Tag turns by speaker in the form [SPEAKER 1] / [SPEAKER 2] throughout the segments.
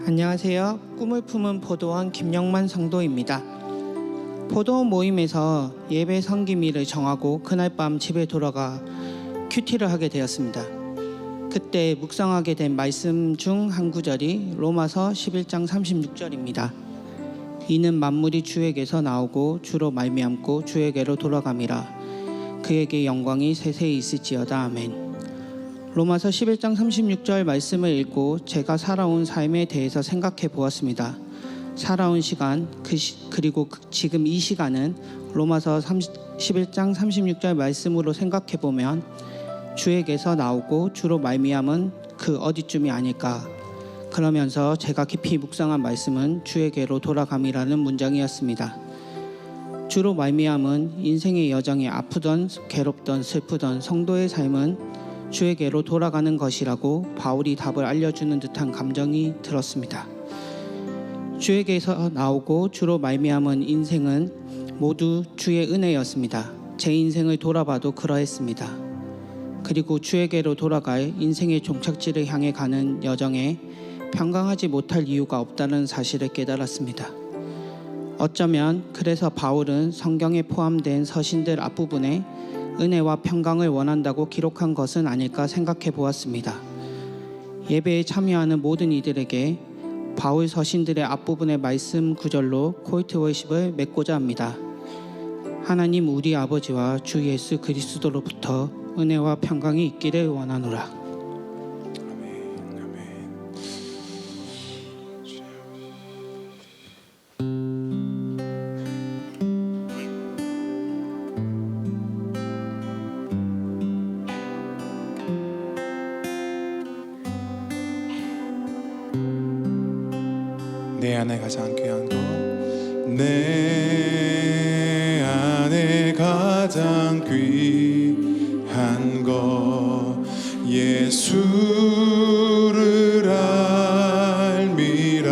[SPEAKER 1] 안녕하세요. 꿈을 품은 포도원 김영만 성도입니다. 포도원 모임에서 예배 섬김일을 정하고 그날 밤 집에 돌아가 큐티를 하게 되었습니다. 그때 묵상하게 된 말씀 중 한 구절이 로마서 11장 36절입니다. 이는 만물이 주에게서 나오고 주로 말미암고 주에게로 돌아감이라. 그에게 영광이 세세히 있을지어다. 아멘. 로마서 11장 36절 말씀을 읽고 제가 살아온 삶에 대해서 생각해 보았습니다. 살아온 시간 그리고 지금 이 시간은 로마서 11장 36절 말씀으로 생각해 보면 주에게서 나오고 주로 말미암은 그 어디쯤이 아닐까. 그러면서 제가 깊이 묵상한 말씀은 주에게로 돌아감이라는 문장이었습니다. 주로 말미암은 인생의 여정에 아프던 괴롭던 슬프던 성도의 삶은 주에게로 돌아가는 것이라고 바울이 답을 알려주는 듯한 감정이 들었습니다. 주에게서 나오고 주로 말미암은 인생은 모두 주의 은혜였습니다. 제 인생을 돌아봐도 그러했습니다. 그리고 주에게로 돌아갈 인생의 종착지를 향해 가는 여정에 평강하지 못할 이유가 없다는 사실을 깨달았습니다. 어쩌면 그래서 바울은 성경에 포함된 서신들 앞부분에 은혜와 평강을 원한다고 기록한 것은 아닐까 생각해 보았습니다. 예배에 참여하는 모든 이들에게 바울 서신들의 앞부분의 말씀 구절로 코이트 월십을 맺고자 합니다. 하나님 우리 아버지와 주 예수 그리스도로부터 은혜와 평강이 있기를 원하노라.
[SPEAKER 2] 내 안에 가장 귀한 것, 내 안에 가장 귀한 것 예수를 알미라.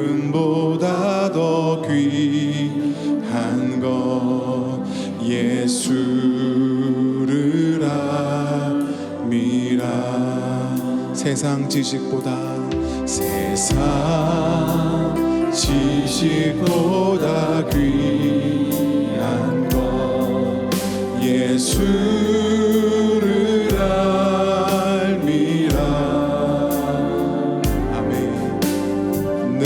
[SPEAKER 2] 금은보다 더 귀한 것 예수를 알미라. 세상 지식보다 귀한 것 예수를 알미라. 아멘. 내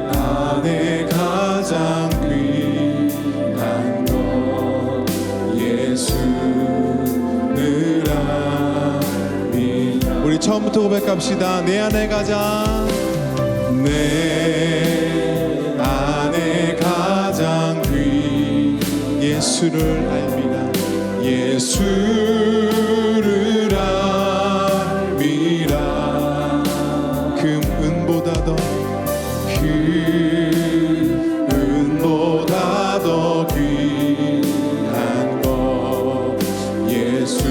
[SPEAKER 2] 안에 가장 귀한 것 예수를 알미라. 우리 처음부터 고백합시다. 내 안에 가장, 내 안에 가장 예수를 알미라. 예수를 알미라. 금은보다 더 귀한 것 예수를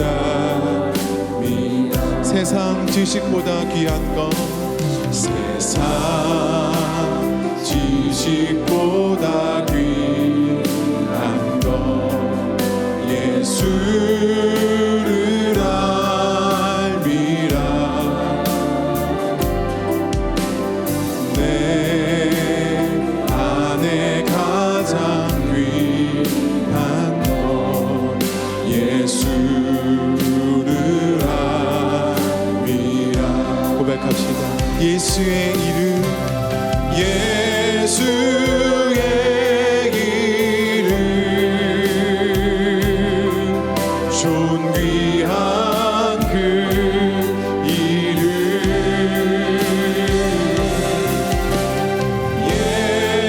[SPEAKER 2] 알미라. 세상 지식보다 귀한 것, 세상 지식보다 귀한 것 예수를 알미라. 내 안에 가장 귀한 것 예수를 알미라. 고백합시다. 예수의 이름, 예수의 이름 존귀한 그 이름.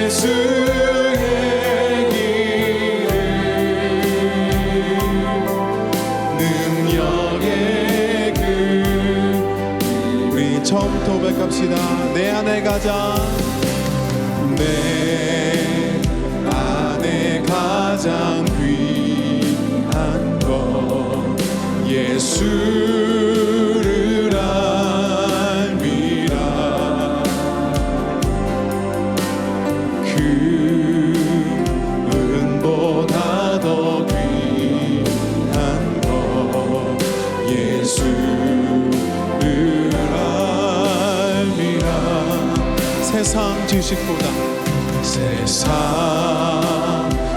[SPEAKER 2] 예수의 이름 능력의 그. 우리 처음부터 고백합시다. 내 안에 가장, 내 안에 가장 귀한 것 예수를 알미라. 금은보다 더 귀한 지식보다 세상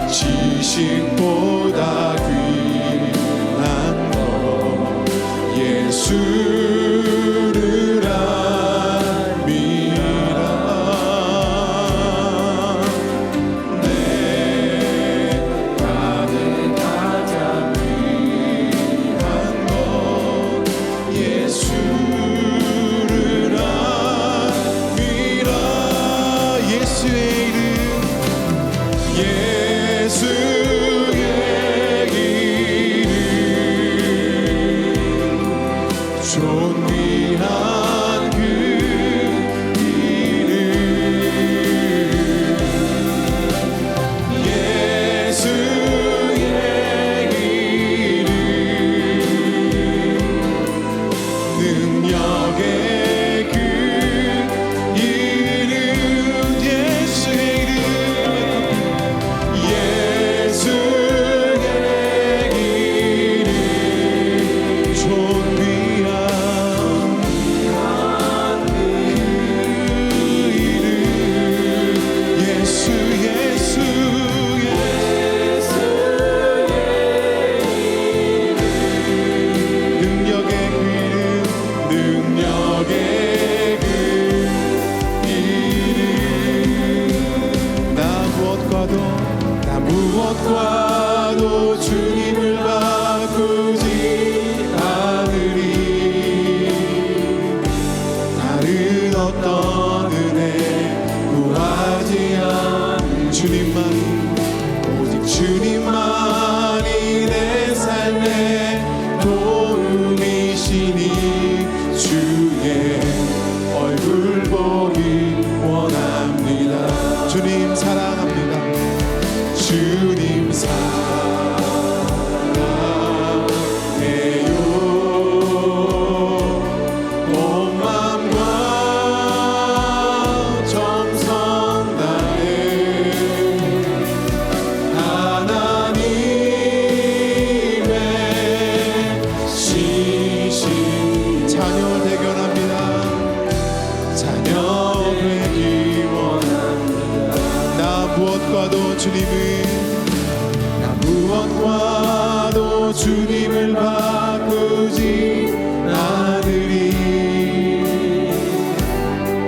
[SPEAKER 2] 지식보다 귀한 것 예수를 알미라. 내 가는 가장 귀한 것 예수를 알미라. 예수의 이름 예수의 이름 존귀한 그 이름 예수의 이름 능력의 그 이름 예수의 이름 예수의 이름 존귀한 그 이름 예수 능력의 그 이름 능력의 그 이름 나 무엇과도 주님을 바꾸지 않으리. 다른 어떤 은혜 구하지 않을 주님만 오직 주님만이 내 삶의 도움이시니 주의 얼굴 보기 원합니다. 주님 사랑합니다. 주님 사랑해요. 온 마음과 정성 다해 하나님의 신신 자녀 대견합니다. 자녀 되기 원합니다. 나 무엇과도 주님을 바꾸지 않으리.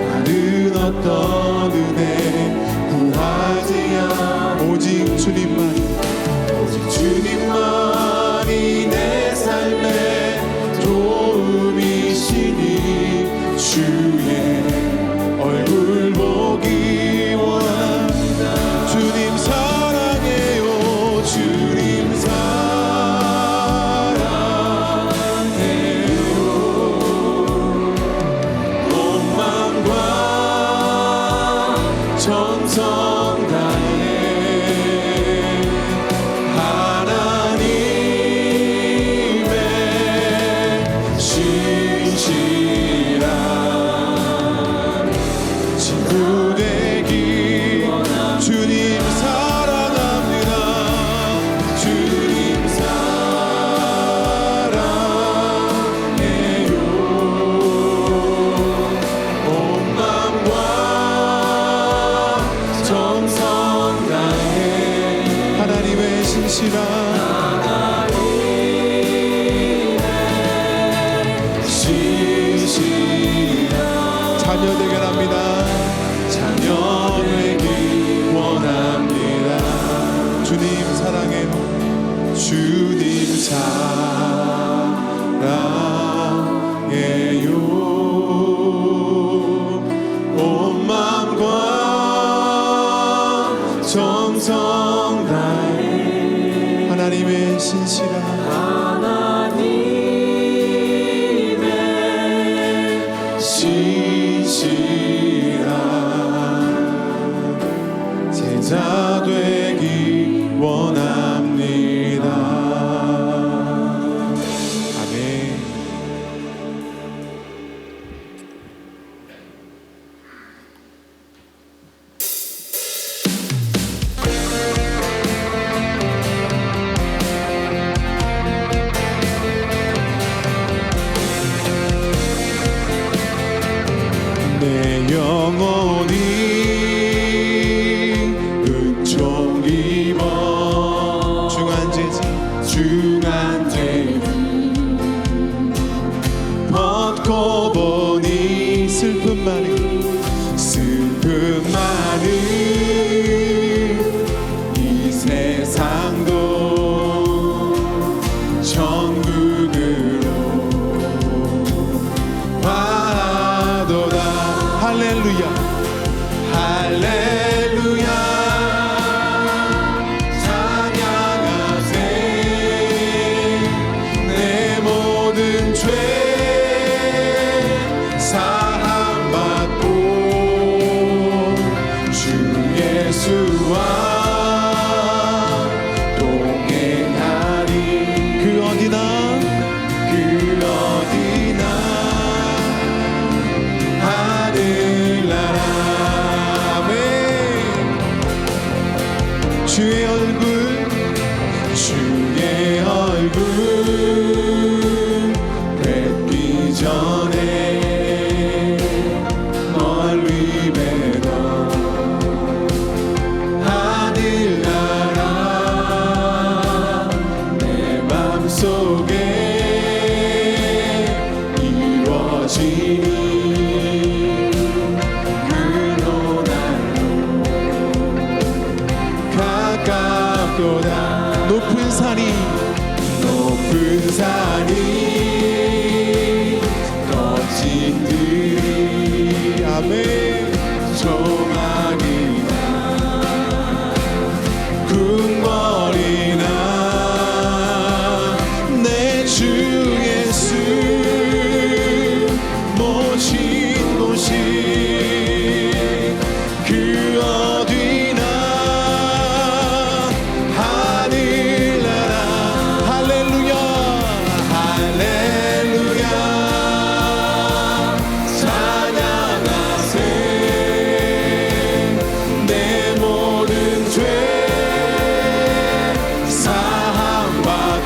[SPEAKER 2] 다른 어떤 은혜 구하지 않 오직 주님만이 내 삶의 도움이시니 주의 얼굴 보기 원합니다. 주님 사랑해요. 주님 사랑해요. 온 마음과 정성 다해 하나님의 신실한 친구 되기 주님 사랑합니다. 주님 사랑해요. 온 마음과 정성 다해 하나님의 신실한 자녀 되결합니다. 자녀 되기 원합니다. 주님 사랑해요. 주님 사랑해요. 온 마음과 정성 다해 하나님의 신실한 제자 되기 원합니다. 아멘. 높은 산이 거친 들이 아멘 조망이나 궁궐이나 내 주 예수 모신 곳이 그 어디나 하늘나라 할렐루야 할렐루야 찬양하세 내 모든 죄 사함받고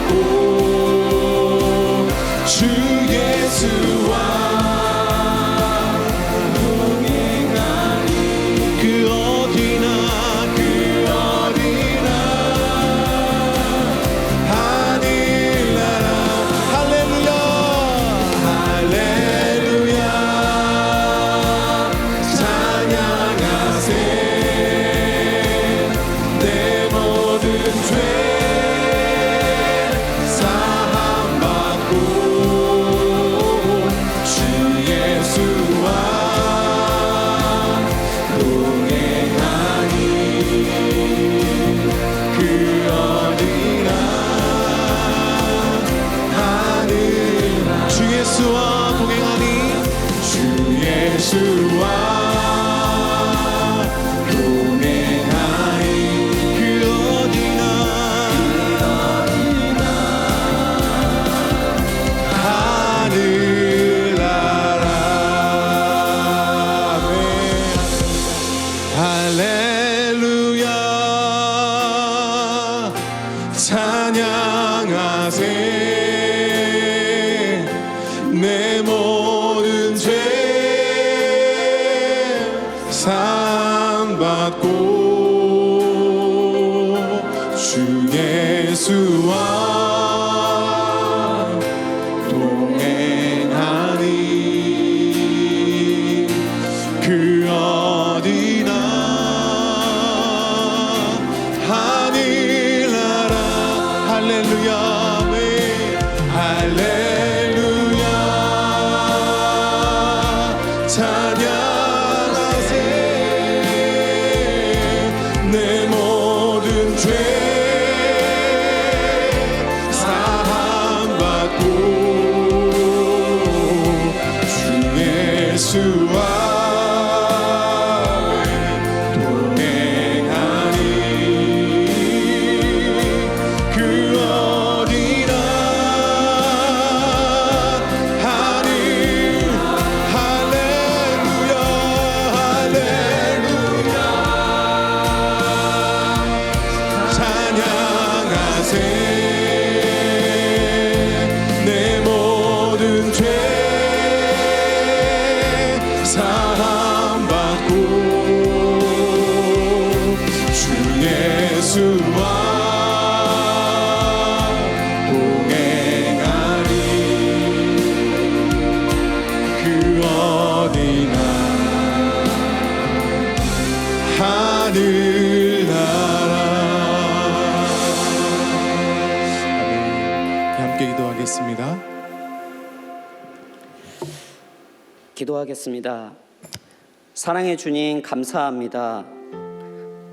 [SPEAKER 2] 주 예수와 그 어디나 하늘나라 할렐루야 할렐루야 찬양하세 내 모든 죄 사함받고 주 예수와 동행하니 그 어디나 하늘 주 예수와 동행하니 주 예수와 동행하니 그 어디나 하늘나라 할렐루야 찬양하세 내 모든 죄 사함받고 주 예수와 동행하니 그 어디나 하늘나라 할렐루야 아멘 할렐루야 찬양하세 내 모든 죄 사함받고 주 예수와 동행하니 그 어디나 하늘 할렐루야 할렐루야 찬양하세 내 모든 죄 사함받고 주 예수와 동행하니 그 어디나 하늘나라 함께 기도하겠습니다.
[SPEAKER 3] 기도하겠습니다. 사랑의 주님 감사합니다.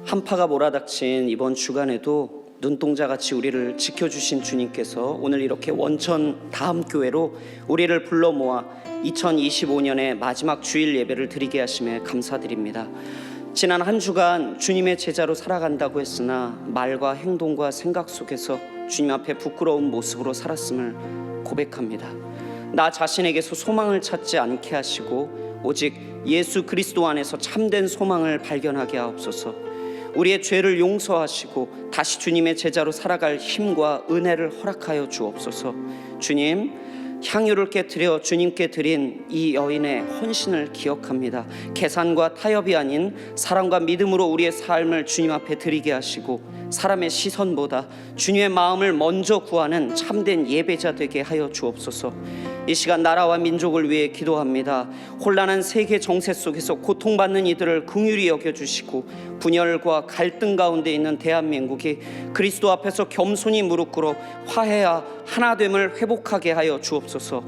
[SPEAKER 3] 한파가 몰아닥친 이번 주간에도 눈동자같이 우리를 지켜주신 주님께서 오늘 이렇게 원천 다음교회로 우리를 불러 모아 2025년의 마지막 주일 예배를 드리게 하심에 감사드립니다. 지난 한 주간 주님의 제자로 살아간다고 했으나 말과 행동과 생각 속에서 주님 앞에 부끄러운 모습으로 살았음을 고백합니다. 나 자신에게서 소망을 찾지 않게 하시고 오직 예수 그리스도 안에서 참된 소망을 발견하게 하옵소서. 우리의 죄를 용서하시고 다시 주님의 제자로 살아갈 힘과 은혜를 허락하여 주옵소서. 주님, 향유를 깨뜨려 주님께 드린 이 여인의 헌신을 기억합니다. 계산과 타협이 아닌 사랑과 믿음으로 우리의 삶을 주님 앞에 드리게 하시고 사람의 시선보다 주님의 마음을 먼저 구하는 참된 예배자 되게 하여 주옵소서. 이 시간 나라와 민족을 위해 기도합니다. 혼란한 세계 정세 속에서 고통받는 이들을 긍휼히 여겨주시고 분열과 갈등 가운데 있는 대한민국이 그리스도 앞에서 겸손히 무릎 꿇어 화해와 하나됨을 회복하게 하여 주옵소서.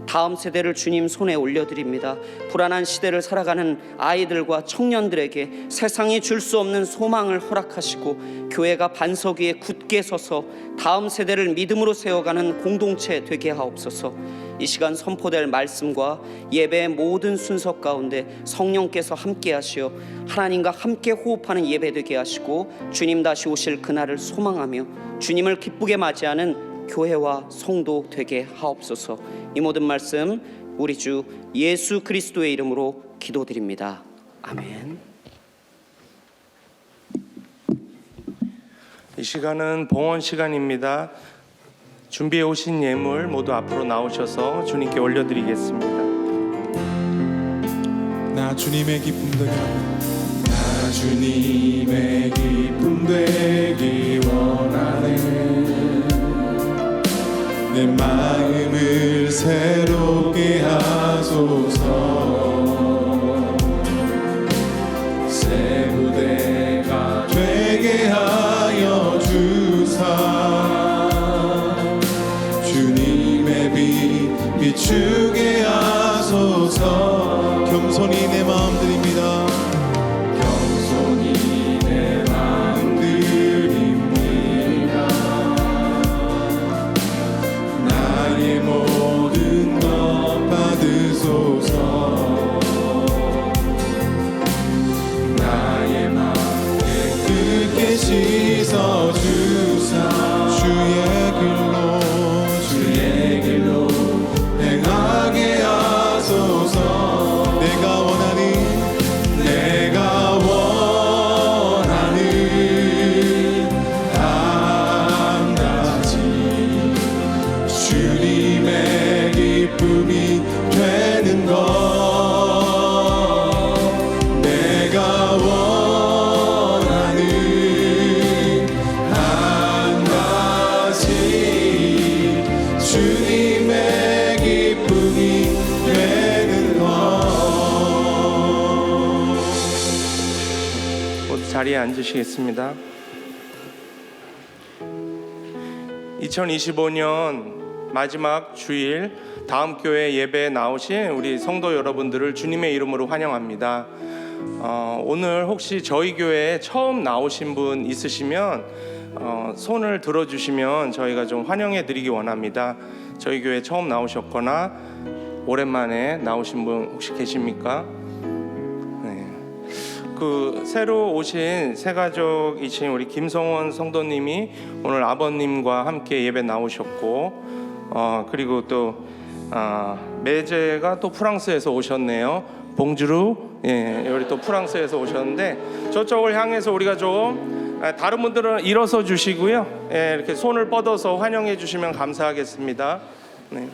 [SPEAKER 3] 다음 세대를 주님 손에 올려드립니다. 불안한 시대를 살아가는 아이들과 청년들에게 세상이 줄 수 없는 소망을 허락하시고 교회가 반석 위에 굳게 서서 다음 세대를 믿음으로 세워가는 공동체 되게 하옵소서. 이 시간 선포될 말씀과 예배의 모든 순서 가운데 성령께서 함께 하시어 하나님과 함께 호흡하는 예배 되게 하시고 주님 다시 오실 그날을 소망하며 주님을 기쁘게 맞이하는 교회와 성도 되게 하옵소서. 이 모든 말씀 우리 주 예수 그리스도의 이름으로 기도드립니다. 아멘.
[SPEAKER 4] 이 시간은 봉헌 시간입니다. 준비해 오신 예물 모두 앞으로 나오셔서 주님께 올려드리겠습니다.
[SPEAKER 2] 나 주님의 기쁨 되게 나 주님의 기쁨 되기 원하네. 내 마음을 새롭게 하소서. 새 부대가 되게 하여 주사. 주님의 빛 비추게 하소서. 겸손히 내 마음 드립니다. 겸손히 내 마음 드립니다. 나의 모든 것 받으소서. 나의 마음 깨끗게 씻어 주사. 주의 길로 행하게 하소서. 내가 원하는 한 가지 주님의 기쁨이 되는 것. 내가 원하는 한 가지 주님의 기쁨이 되는 것.
[SPEAKER 4] 모두 자리에 앉으시겠습니다. 2025년 마지막 주일 다음 교회 예배에 나오신 우리 성도 여러분들을 주님의 이름으로 환영합니다. 오늘 혹시 저희 교회에 처음 나오신 분 있으시면 손을 들어주시면 저희가 좀 환영해 드리기 원합니다. 저희 교회 처음 나오셨거나 오랜만에 나오신 분 혹시 계십니까? 네. 그 새로 오신 새가족이신 우리 김성원 성도님이 오늘 아버님과 함께 예배 나오셨고, 그리고 또 매제가 또 프랑스에서 오셨네요. 봉주루, 예, 여기 또 프랑스에서 오셨는데 저쪽을 향해서 우리가 좀 다른 분들은 일어서 주시고요, 예, 이렇게 손을 뻗어서 환영해 주시면 감사하겠습니다. 네.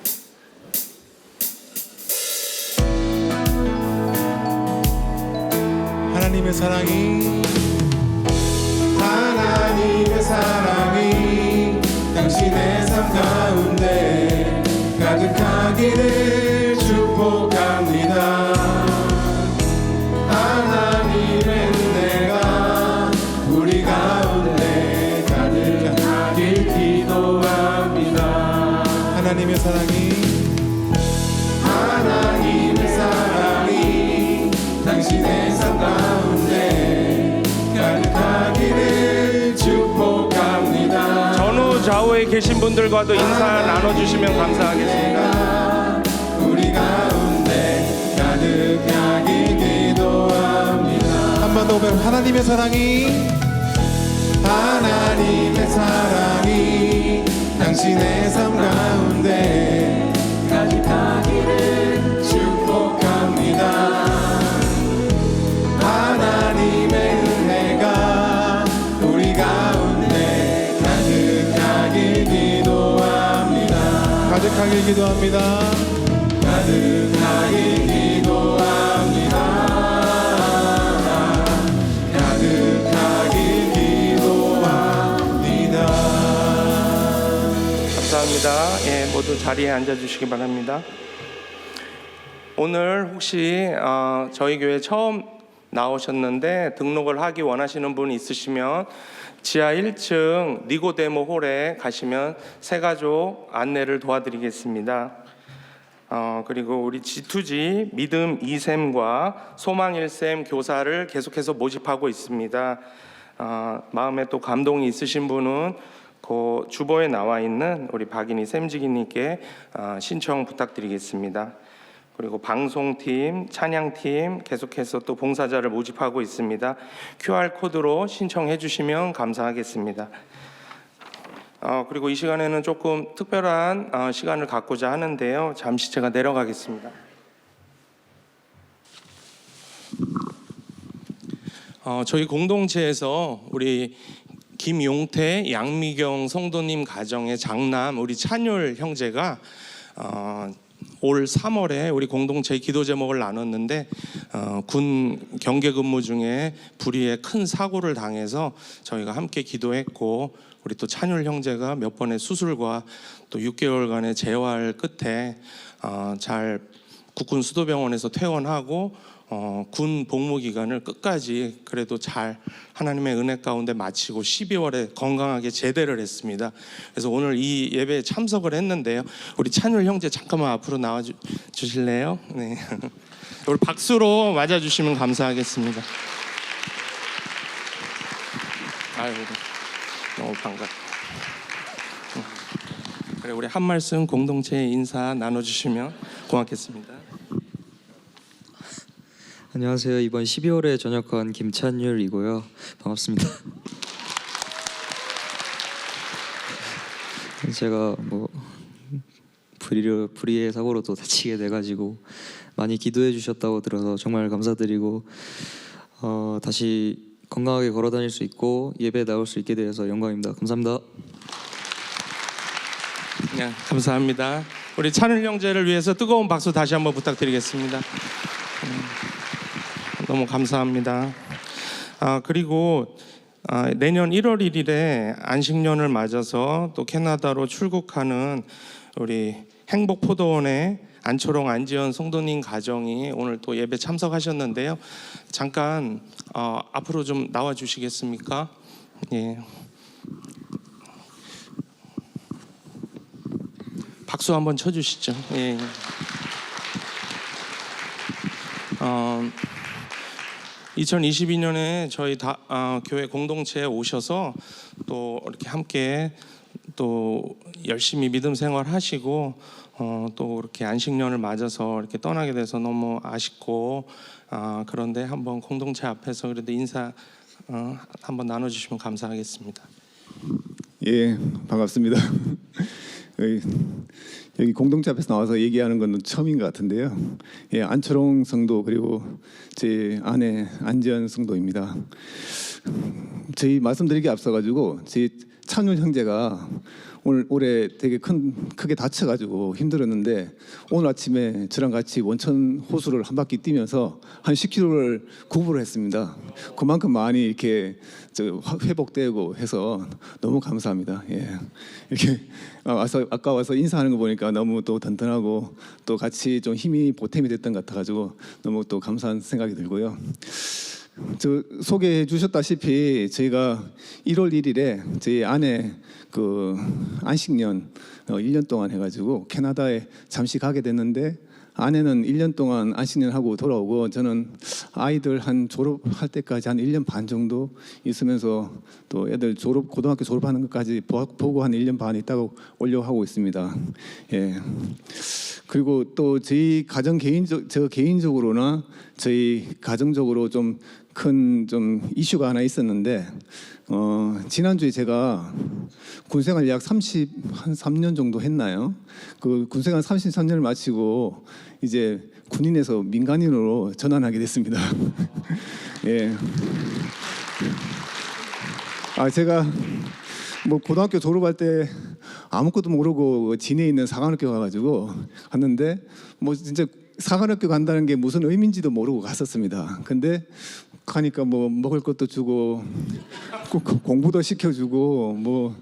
[SPEAKER 2] 하나님의 사랑이 당신의 삶 가운데 가득하기를 축복합니다. 하나님의 은혜가 우리 가운데 가득하길 기도합니다. 하나님의 사랑이 당신의 삶 가운데 가득하기를 축복합니다.
[SPEAKER 4] 전후 좌우에 계신 분들과도 인사 나눠주시면 감사하겠습니다.
[SPEAKER 2] 우리 가운데 가득하길 기도합니다. 한 번 더 보면 하나님의 사랑이 당신의 삶 가운데 가득하기를 축복합니다. 하나님의 은혜가 우리 가운데 가득하길 기도합니다. 가득하길 기도합니다. 가득하길 기도합니다. 가득하길 기도합니다.
[SPEAKER 4] 감사합니다. 예, 모두 자리에 앉아주시기 바랍니다. 오늘 혹시 저희 교회 처음 나오셨는데 등록을 하기 원하시는 분 있으시면 지하 1층 니고데모 홀에 가시면 새가족 안내를 도와드리겠습니다. 그리고 우리 G2G 믿음 2샘과 소망 1샘 교사를 계속해서 모집하고 있습니다. 마음에 또 감동이 있으신 분은 그 주보에 나와 있는 우리 박인희 샘지기님께 신청 부탁드리겠습니다. 그리고 방송팀, 찬양팀 계속해서 또 봉사자를 모집하고 있습니다. QR코드로 신청해 주시면 감사하겠습니다. 그리고 이 시간에는 조금 특별한 시간을 갖고자 하는데요. 잠시 제가 내려가겠습니다. 저희 공동체에서 우리 김용태, 양미경 성도님 가정의 장남 우리 찬율 형제가 올 3월에 우리 공동체의 기도 제목을 나눴는데 군 경계 근무 중에 불의의 큰 사고를 당해서 저희가 함께 기도했고 우리 또 찬율 형제가 몇 번의 수술과 또 6개월간의 재활 끝에 잘 국군 수도병원에서 퇴원하고 군 복무 기간을 끝까지 그래도 잘 하나님의 은혜 가운데 마치고 12월에 건강하게 제대를 했습니다. 그래서 오늘 이 예배에 참석을 했는데요. 우리 찬율 형제 잠깐만 앞으로 나와 주실래요? 네. 우리 박수로 맞아주시면 감사하겠습니다. 아이고 너무 반갑다. 그래 우리 한 말씀 공동체의 인사 나눠주시면 고맙겠습니다.
[SPEAKER 5] 안녕하세요. 이번 12월에 전역한 김찬율이고요. 반갑습니다. 제가 불의의 사고로 또 다치게 돼가지고 많이 기도해 주셨다고 들어서 정말 감사드리고 다시 건강하게 걸어다닐 수 있고 예배에 나올 수 있게 되어서 영광입니다. 감사합니다.
[SPEAKER 4] 네, 감사합니다. 우리 찬율 형제를 위해서 뜨거운 박수 다시 한번 부탁드리겠습니다. 너무 감사합니다. 그리고 내년 1월 1일에 안식년을 맞아서 또 캐나다로 출국하는 우리 행복포도원의 안초롱 안지연 성도님 가정이 오늘 또 예배 참석하셨는데요. 잠깐 앞으로 좀 나와 주시겠습니까? 예. 박수 한번 쳐주시죠. 예. 2022년에 저희 교회 공동체에 오셔서 또 이렇게 함께 또 열심히 믿음 생활하시고 또 이렇게 안식년을 맞아서 이렇게 떠나게 돼서 너무 아쉽고 그런데 한번 공동체 앞에서 그래도 인사 한번 나눠주시면 감사하겠습니다.
[SPEAKER 2] 예, 반갑습니다. 여기 공동체 앞에서 나와서 얘기하는 건 처음인 것 같은데요. 예, 안초롱 성도 그리고 제 아내 안지연 성도입니다. 저희 말씀드리기 앞서가지고 제 찬율 형제가 올해 되게 크게 다쳐가지고 힘들었는데 오늘 아침에 저랑 같이 원천 호수를 한 바퀴 뛰면서 한 10km를 구부를 했습니다. 그만큼 많이 이렇게 회복되고 해서 너무 감사합니다. 예. 이렇게 아까 와서 인사하는 거 보니까 너무 또 든든하고 또 같이 좀 힘이 보탬이 됐던 것 같아가지고 너무 또 감사한 생각이 들고요. 저 소개해 주셨다시피 저희가 1월 1일에 저희 아내 그 안식년 1년 동안 해가지고 캐나다에 잠시 가게 됐는데 아내는 1년 동안 안식년 하고 돌아오고 저는 아이들 한 졸업할 때까지 한 1년 반 정도 있으면서 또 애들 고등학교 졸업하는 것까지 보고 한 1년 반 있다고 하고 있습니다. 예. 그리고 또 저희 저 개인적으로나 저희 가정적으로 좀 큰 이슈가 하나 있었는데 지난주에 제가 군생활 약 3년 정도 했나요? 그 군생활 33년을 마치고 이제 군인에서 민간인으로 전환하게 됐습니다. 예. 제가 고등학교 졸업할 때 아무것도 모르고 진해에 있는 사관학교 가가지고 갔는데 진짜 사관학교 간다는 게 무슨 의미인지도 모르고 갔었습니다. 근데 가니까 먹을 것도 주고 공부도 시켜주고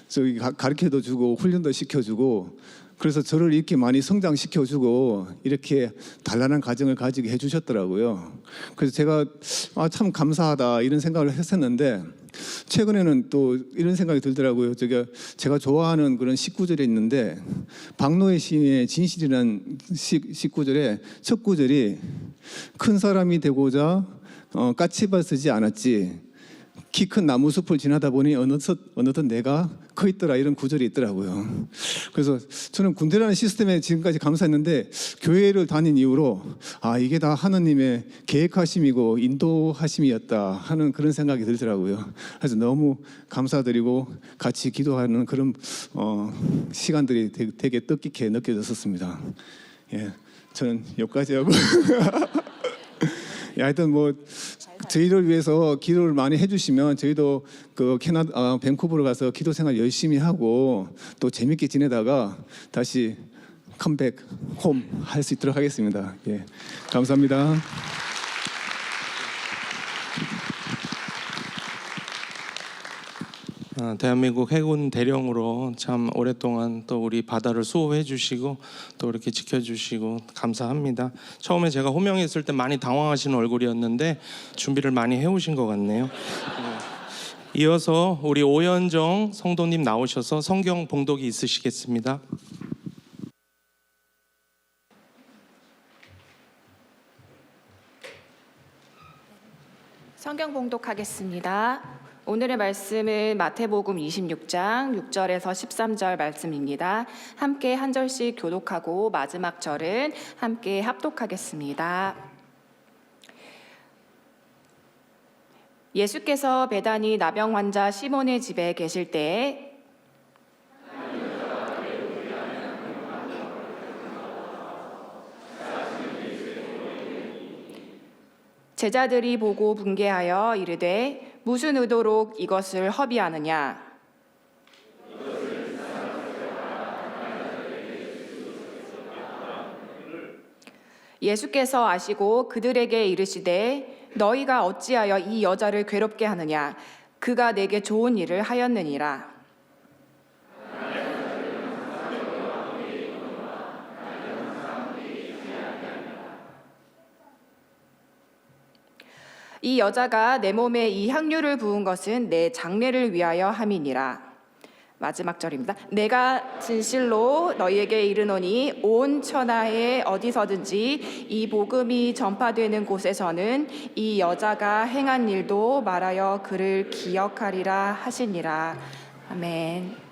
[SPEAKER 2] 저기 가르쳐도 주고 훈련도 시켜주고 그래서 저를 이렇게 많이 성장시켜주고 이렇게 단란한 가정을 가지게 해주셨더라고요. 그래서 제가 참 감사하다 이런 생각을 했었는데 최근에는 또 이런 생각이 들더라고요. 제가 좋아하는 그런 19절이 있는데 박노해 시인의 진실이라는 19절에 첫 구절이 큰 사람이 되고자 까치발 쓰지 않았지 키 큰 나무 숲을 지나다 보니 어느덧 내가 커 있더라 이런 구절이 있더라고요. 그래서 저는 군대라는 시스템에 지금까지 감사했는데 교회를 다닌 이후로 이게 다 하나님의 계획하심이고 인도하심이었다 하는 그런 생각이 들더라고요. 그래서 너무 감사드리고 같이 기도하는 그런 시간들이 되게 뜻깊게 느껴졌었습니다. 예, 저는 여기까지 하고 하여튼 뭐 저희를 위해서 기도를 많이 해주시면 저희도 그 밴쿠버로 가서 기도 생활 열심히 하고 또 재밌게 지내다가 다시 컴백 홈 할 수 있도록 하겠습니다. 예, 감사합니다.
[SPEAKER 4] 대한민국 해군 대령으로 참 오랫동안 또 우리 바다를 수호해 주시고 또 이렇게 지켜주시고 감사합니다. 처음에 제가 호명했을 때 많이 당황하시는 얼굴이었는데 준비를 많이 해오신 것 같네요. 이어서 우리 오현정 성도님 나오셔서 성경 봉독이 있으시겠습니다.
[SPEAKER 6] 성경 봉독하겠습니다. 오늘의 말씀은 마태복음 26장 6절에서 13절 말씀입니다. 함께 한 절씩 교독하고 마지막 절은 함께 합독하겠습니다. 예수께서 베다니 나병 환자 시몬의 집에 계실 때에 제자들이 보고 분개하여 이르되 무슨 의도로 이것을 허비하느냐? 예수께서 아시고 그들에게 이르시되 너희가 어찌하여 이 여자를 괴롭게 하느냐? 그가 내게 좋은 일을 하였느니라. 이 여자가 내 몸에 이 향유를 부은 것은 내 장례를 위하여 함이니라. 마지막 절입니다. 내가 진실로 너희에게 이르노니 온 천하에 어디서든지 이 복음이 전파되는 곳에서는 이 여자가 행한 일도 말하여 그를 기억하리라 하시니라. 아멘.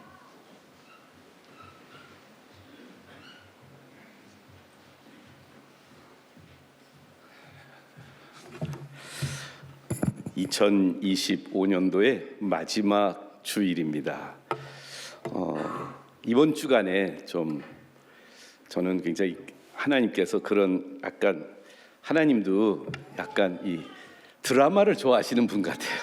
[SPEAKER 7] (2025년도의) 마지막 주일입니다. 이번 주간에 좀 저는 굉장히 하나님께서 그런 약간 하나님도 약간 이 드라마를 좋아하시는 분 같아요.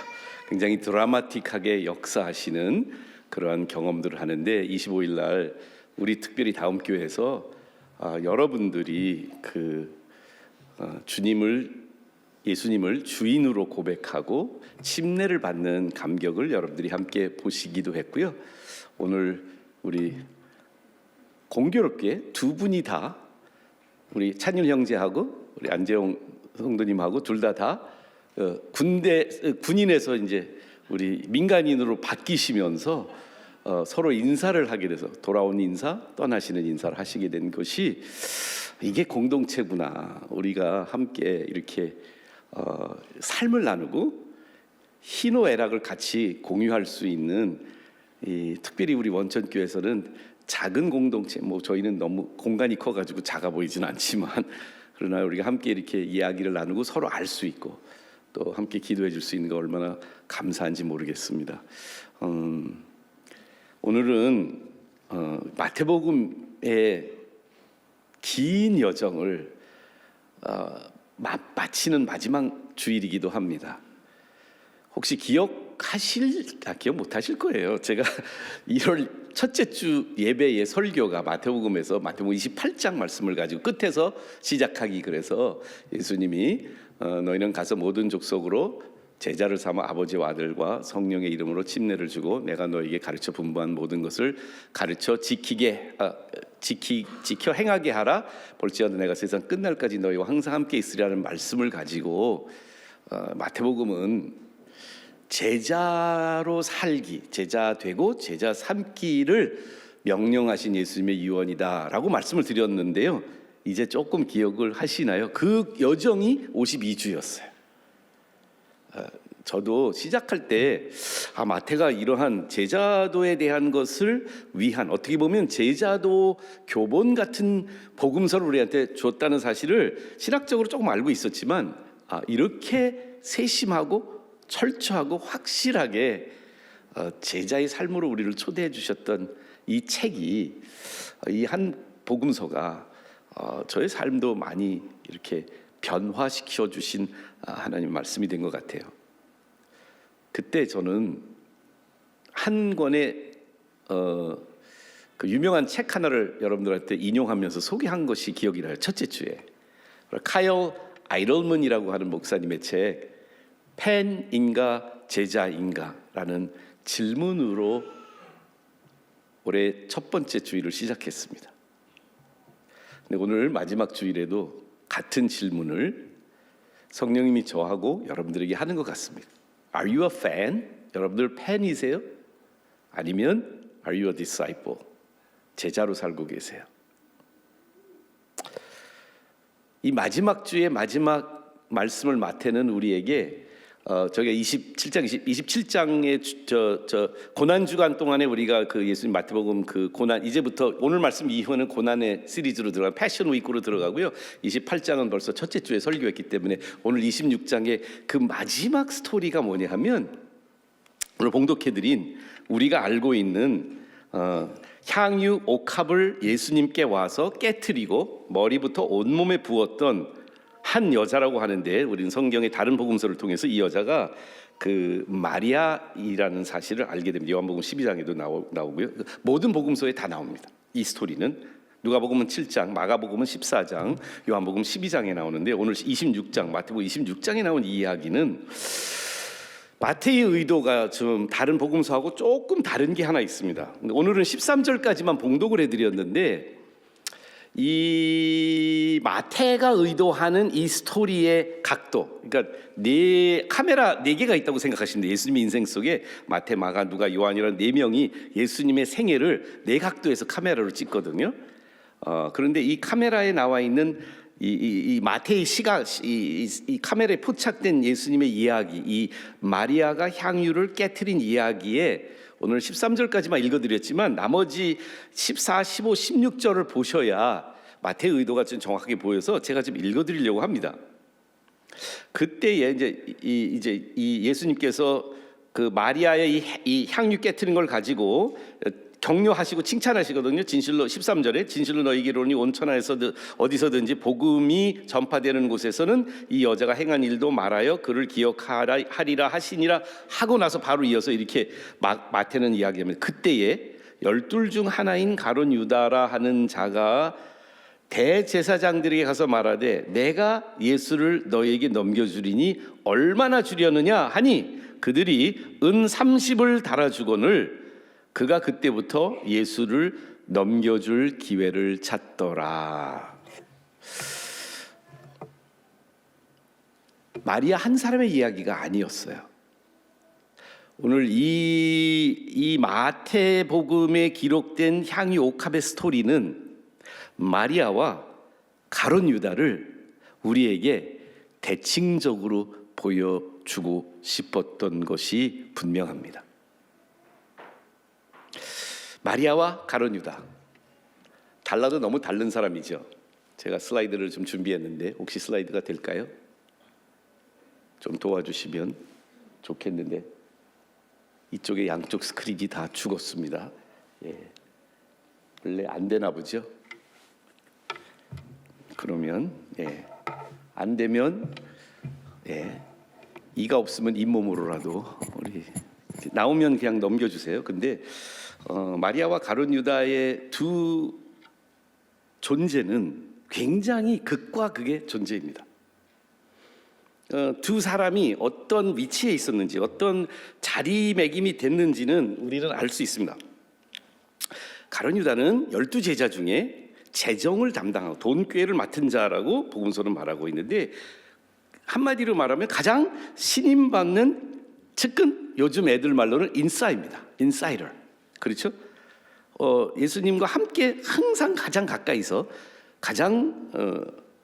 [SPEAKER 7] 굉장히 드라마틱하게 역사하시는 그러한 경험들을 하는데 25일 날 우리 특별히 다음 교회에서 여러분들이 예수님을 주인으로 고백하고 침례를 받는 감격을 여러분들이 함께 보시기도 했고요. 오늘 우리 공교롭게 두 분이 다 우리 찬율 형제하고 우리 안재홍 성도님하고 둘 다 군인에서 이제 우리 민간인으로 바뀌시면서 서로 인사를 하게 돼서 돌아온 인사, 떠나시는 인사를 하시게 된 것이 이게 공동체구나. 우리가 함께 이렇게 삶을 나누고 희노애락을 같이 공유할 수 있는 특별히 우리 원천교회에서는 작은 공동체, 저희는 너무 공간이 커가지고 작아 보이지는 않지만 그러나 우리가 함께 이렇게 이야기를 나누고 서로 알 수 있고 또 함께 기도해 줄 수 있는 거 얼마나 감사한지 모르겠습니다. 오늘은 마태복음의 긴 여정을 마치는 마지막 주일이기도 합니다. 혹시 기억 못하실 거예요. 제가 1월 첫째 주 예배의 설교가 마태복음 28장 말씀을 가지고 끝에서 시작하기 그래서 예수님이 너희는 가서 모든 족속으로 제자를 삼아 아버지와 아들과 성령의 이름으로 침례를 주고 내가 너에게 가르쳐 분부한 모든 것을 가르쳐 지켜 행하게 하라. 볼지어다 내가 세상 끝날까지 너희와 항상 함께 있으리라는 말씀을 가지고 마태복음은 제자로 살기, 제자 되고 제자 삼기를 명령하신 예수님의 유언이다라고 말씀을 드렸는데요. 이제 조금 기억을 하시나요? 그 여정이 52주였어요. 저도 시작할 때 마태가 이러한 제자도에 대한 것을 위한, 어떻게 보면 제자도 교본 같은 복음서를 우리한테 줬다는 사실을 신학적으로 조금 알고 있었지만 이렇게 세심하고 철저하고 확실하게 제자의 삶으로 우리를 초대해 주셨던 이 책이, 이 한 복음서가 저의 삶도 많이 이렇게 변화시켜 주신 하나님 말씀이 된 것 같아요. 그때 저는 한 권의 그 유명한 책 하나를 여러분들한테 인용하면서 소개한 것이 기억이 나요. 첫째 주에 카일 아이럴먼이라고 하는 목사님의 책 팬인가 제자인가라는 질문으로 올해 첫 번째 주일을 시작했습니다. 근데 오늘 마지막 주일에도 같은 질문을 성령님이 저하고 여러분들에게 하는 것 같습니다. Are you a fan? 여러분들 팬이세요? 아니면 Are you a disciple? 제자로 살고 계세요? 이 마지막 주의 마지막 말씀을 마태는 우리에게 저게 27장의 저 고난 주간 동안에 우리가 그 예수님 마태복음 그 고난, 이제부터 오늘 말씀 이후에는 고난의 시리즈로 들어가 패션 위크로 들어가고요. 28장은 벌써 첫째 주에 설교했기 때문에 오늘 26장의 그 마지막 스토리가 뭐냐 하면 오늘 봉독해드린 우리가 알고 있는 향유 옥합을 예수님께 와서 깨트리고 머리부터 온몸에 부었던 한 여자라고 하는데, 우리는 성경의 다른 복음서를 통해서 이 여자가 그 마리아이라는 사실을 알게 됩니다. 요한복음 12장에도 나오고요. 모든 복음서에 다 나옵니다. 이 스토리는 누가복음은 7장, 마가복음은 14장, 요한복음 12장에 나오는데, 오늘 26장, 마태복음 26장에 나온 이 이야기는 마태의 의도가 좀 다른 복음서하고 조금 다른 게 하나 있습니다. 오늘은 13절까지만 봉독을 해드렸는데, 이 마태가 의도하는 이 스토리의 각도, 그러니까 카메라 4개가 있다고 생각하시는데, 예수님의 인생 속에 마태, 마가, 누가, 요한이라는 4명이 예수님의 생애를 4각도에서 카메라로 찍거든요. 그런데 이 카메라에 나와 있는 이 마태의 시각, 이 카메라에 포착된 예수님의 이야기, 이 마리아가 향유를 깨트린 이야기에 오늘 13절까지만 읽어드렸지만 나머지 14, 15, 16절을 보셔야 마태의 의도가 좀 정확하게 보여서 제가 좀 읽어드리려고 합니다. 그때에 이제 이 예수님께서 그 마리아의 이 향유 깨트린 걸 가지고 격려하시고 칭찬하시거든요. 진실로 13절에 진실로 너희에게 이르노니 온 천하에서 어디서든지 복음이 전파되는 곳에서는 이 여자가 행한 일도 말하여 그를 기억하리라 하시니라 하고 나서 바로 이어서 이렇게 마태는 이야기합니다. 그때에 12 중 하나인 가룟 유다라 하는 자가 대제사장들에게 가서 말하되 내가 예수를 너희에게 넘겨주리니 얼마나 주려느냐 하니 그들이 은 30을 달아주거늘 그가 그때부터 예수를 넘겨줄 기회를 찾더라. 마리아 한 사람의 이야기가 아니었어요. 오늘 이 마태복음에 기록된 향유 옥합의 스토리는 마리아와 가룟 유다를 우리에게 대칭적으로 보여주고 싶었던 것이 분명합니다. 마리아와 가룟 유다, 달라도 너무 다른 사람이죠. 제가 슬라이드를 좀 준비했는데 혹시 슬라이드가 될까요? 좀 도와주시면 좋겠는데 이쪽에 양쪽 스크린이 다 죽었습니다. 원래 안 되나 보죠? 그러면 안 되면 이가 없으면 잇몸으로라도 우리 나오면 그냥 넘겨주세요. 근데 마리아와 가룟 유다의 두 존재는 굉장히 극과 극의 존재입니다. 두 사람이 어떤 위치에 있었는지, 어떤 자리매김이 됐는지는 우리는 알 수 있습니다. 가룟 유다는 12제자 중에 재정을 담당하고 돈꾀를 맡은 자라고 복음서는 말하고 있는데, 한마디로 말하면 가장 신임받는 측근, 요즘 애들 말로는 인싸입니다. 인사이더. 그렇죠? 예수님과 함께 항상 가장 가까이서 가장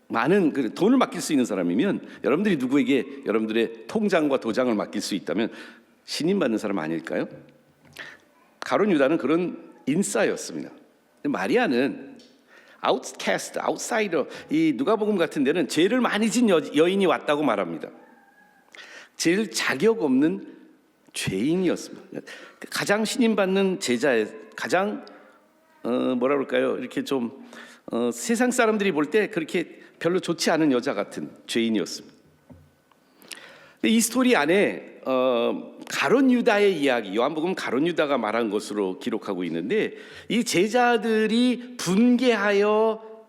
[SPEAKER 7] 많은 돈을 맡길 수 있는 사람이면, 여러분들이 누구에게 여러분들의 통장과 도장을 맡길 수 있다면 신임받는 사람 아닐까요? 가룟 유다는 그런 인싸였습니다. 마리아는 아웃캐스트, 아웃사이더, 이 누가복음 같은 데는 죄를 많이 진 여인이 왔다고 말합니다. 제일 자격 없는 죄인이었습니다. 가장 신임받는 제자의 가장 뭐라 그럴까요? 이렇게 좀 세상 사람들이 볼 때 그렇게 별로 좋지 않은 여자 같은 죄인이었습니다. 근데 이 스토리 안에 가룟 유다의 이야기, 요한복음 가룟 유다가 말한 것으로 기록하고 있는데, 이 제자들이 분개하여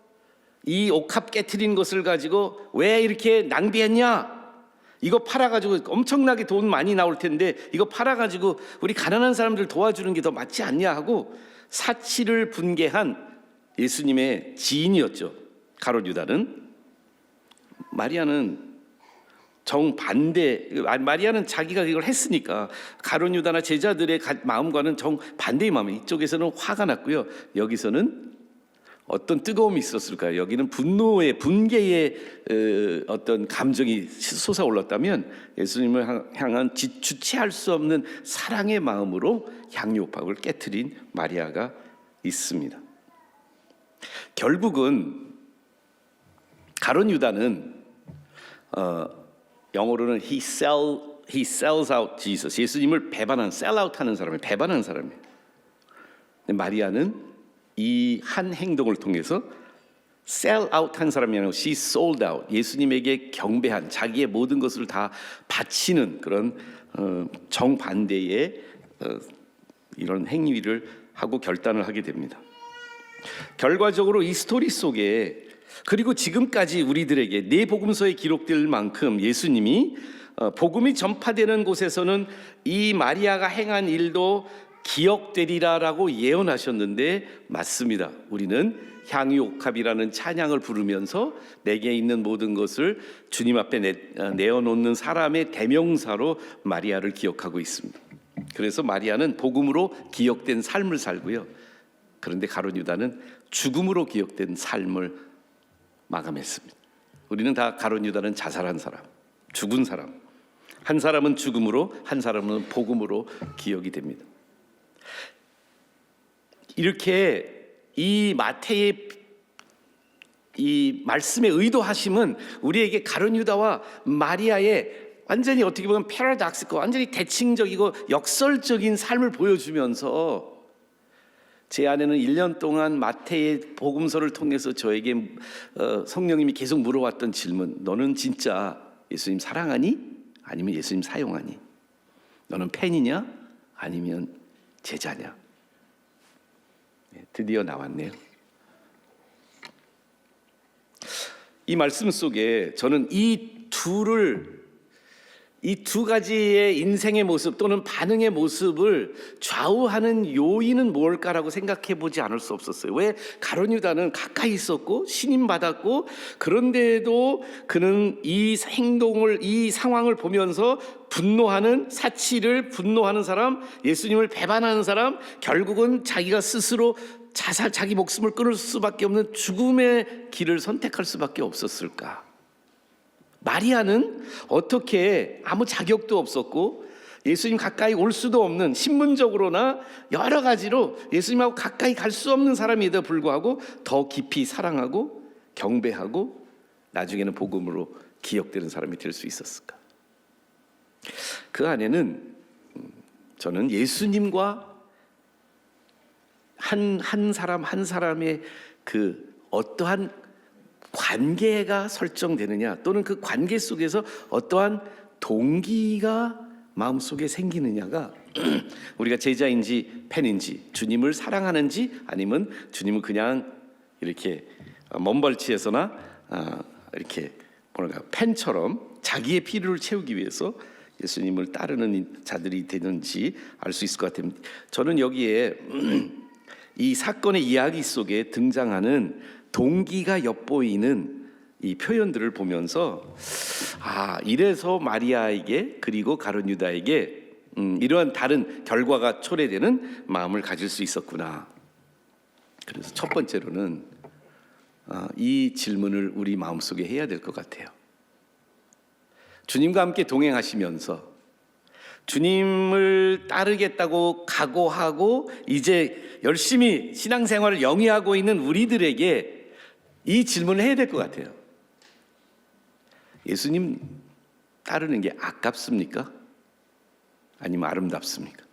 [SPEAKER 7] 이 옥합 깨트린 것을 가지고 왜 이렇게 낭비했냐? 이거 팔아가지고 엄청나게 돈 많이 나올 텐데 이거 팔아가지고 우리 가난한 사람들 도와주는 게 더 맞지 않냐 하고 사치를 분개한 예수님의 지인이었죠. 가룟 유다는. 마리아는 정반대, 마리아는 자기가 이걸 했으니까 가룟 유다나 제자들의 마음과는 정반대의 마음이, 이쪽에서는 화가 났고요, 여기서는 어떤 뜨거움이 있었을까요? 여기는 분노의, 분개의 어떤 감정이 솟아올랐다면, 예수님을 향한 주체할 수 없는 사랑의 마음으로 향유옥합을 깨트린 마리아가 있습니다. 결국은 가룟 유다는 영어로는 he sells out Jesus, 예수님을 배반한, sell out 하는 사람이에요. 배반한 사람이에요. 근데 마리아는 이 한 행동을 통해서 sell out 한 사람이 아니고 she sold out, 예수님에게 경배한, 자기의 모든 것을 다 바치는 그런 정반대의 이런 행위를 하고 결단을 하게 됩니다. 결과적으로 이 스토리 속에, 그리고 지금까지 우리들에게 네 복음서에 기록될 만큼 예수님이 복음이 전파되는 곳에서는 이 마리아가 행한 일도 기억되리라라고 예언하셨는데, 맞습니다. 우리는 향유옥합이라는 찬양을 부르면서 내게 있는 모든 것을 주님 앞에 내어놓는 사람의 대명사로 마리아를 기억하고 있습니다. 그래서 마리아는 복음으로 기억된 삶을 살고요, 그런데 가룟 유다는 죽음으로 기억된 삶을 마감했습니다. 우리는 다 가룟 유다는 자살한 사람, 죽은 사람, 한 사람은 죽음으로, 한 사람은 복음으로 기억이 됩니다. 이렇게 이 마태의 이 말씀의 의도하심은 우리에게 가룟 유다와 마리아의 완전히 어떻게 보면 패러독스고 완전히 대칭적이고 역설적인 삶을 보여주면서, 제 안에는 1년 동안 마태의 복음서를 통해서 저에게 성령님이 계속 물어왔던 질문, 너는 진짜 예수님 사랑하니? 아니면 예수님 사용하니? 너는 팬이냐? 아니면 제자냐? 드디어 나왔네요. 이 말씀 속에 저는 이 두 가지의 인생의 모습 또는 반응의 모습을 좌우하는 요인은 뭘까라고 생각해 보지 않을 수 없었어요. 왜 가룟 유다는 가까이 있었고 신임 받았고, 그런데도 그는 이 행동을, 이 상황을 보면서 분노하는 사람, 예수님을 배반하는 사람, 결국은 자기가 스스로 자기 목숨을 끊을 수밖에 없는 죽음의 길을 선택할 수밖에 없었을까? 마리아는 어떻게 아무 자격도 없었고 예수님 가까이 올 수도 없는, 신분적으로나 여러 가지로 예수님하고 가까이 갈 수 없는 사람에도 불구하고 더 깊이 사랑하고 경배하고 나중에는 복음으로 기억되는 사람이 될 수 있었을까? 그 안에는 저는 예수님과 한 사람 한 사람의 그 어떠한 관계가 설정되느냐, 또는 그 관계 속에서 어떠한 동기가 마음속에 생기느냐가 우리가 제자인지 팬인지, 주님을 사랑하는지 아니면 주님은 그냥 이렇게 먼발치에서나 이렇게 뭐랄까 팬처럼 자기의 필요를 채우기 위해서 예수님을 따르는 자들이 되는지 알 수 있을 것 같아요. 저는 여기에 이 사건의 이야기 속에 등장하는 동기가 엿보이는 이 표현들을 보면서 이래서 마리아에게 그리고 가룟 유다에게 이러한 다른 결과가 초래되는 마음을 가질 수 있었구나. 그래서 첫 번째로는 이 질문을 우리 마음속에 해야 될 것 같아요. 주님과 함께 동행하시면서 주님을 따르겠다고 각오하고 이제 열심히 신앙생활을 영위하고 있는 우리들에게 이 질문을 해야 될 것 같아요. 예수님 따르는 게 아깝습니까? 아니면 아름답습니까?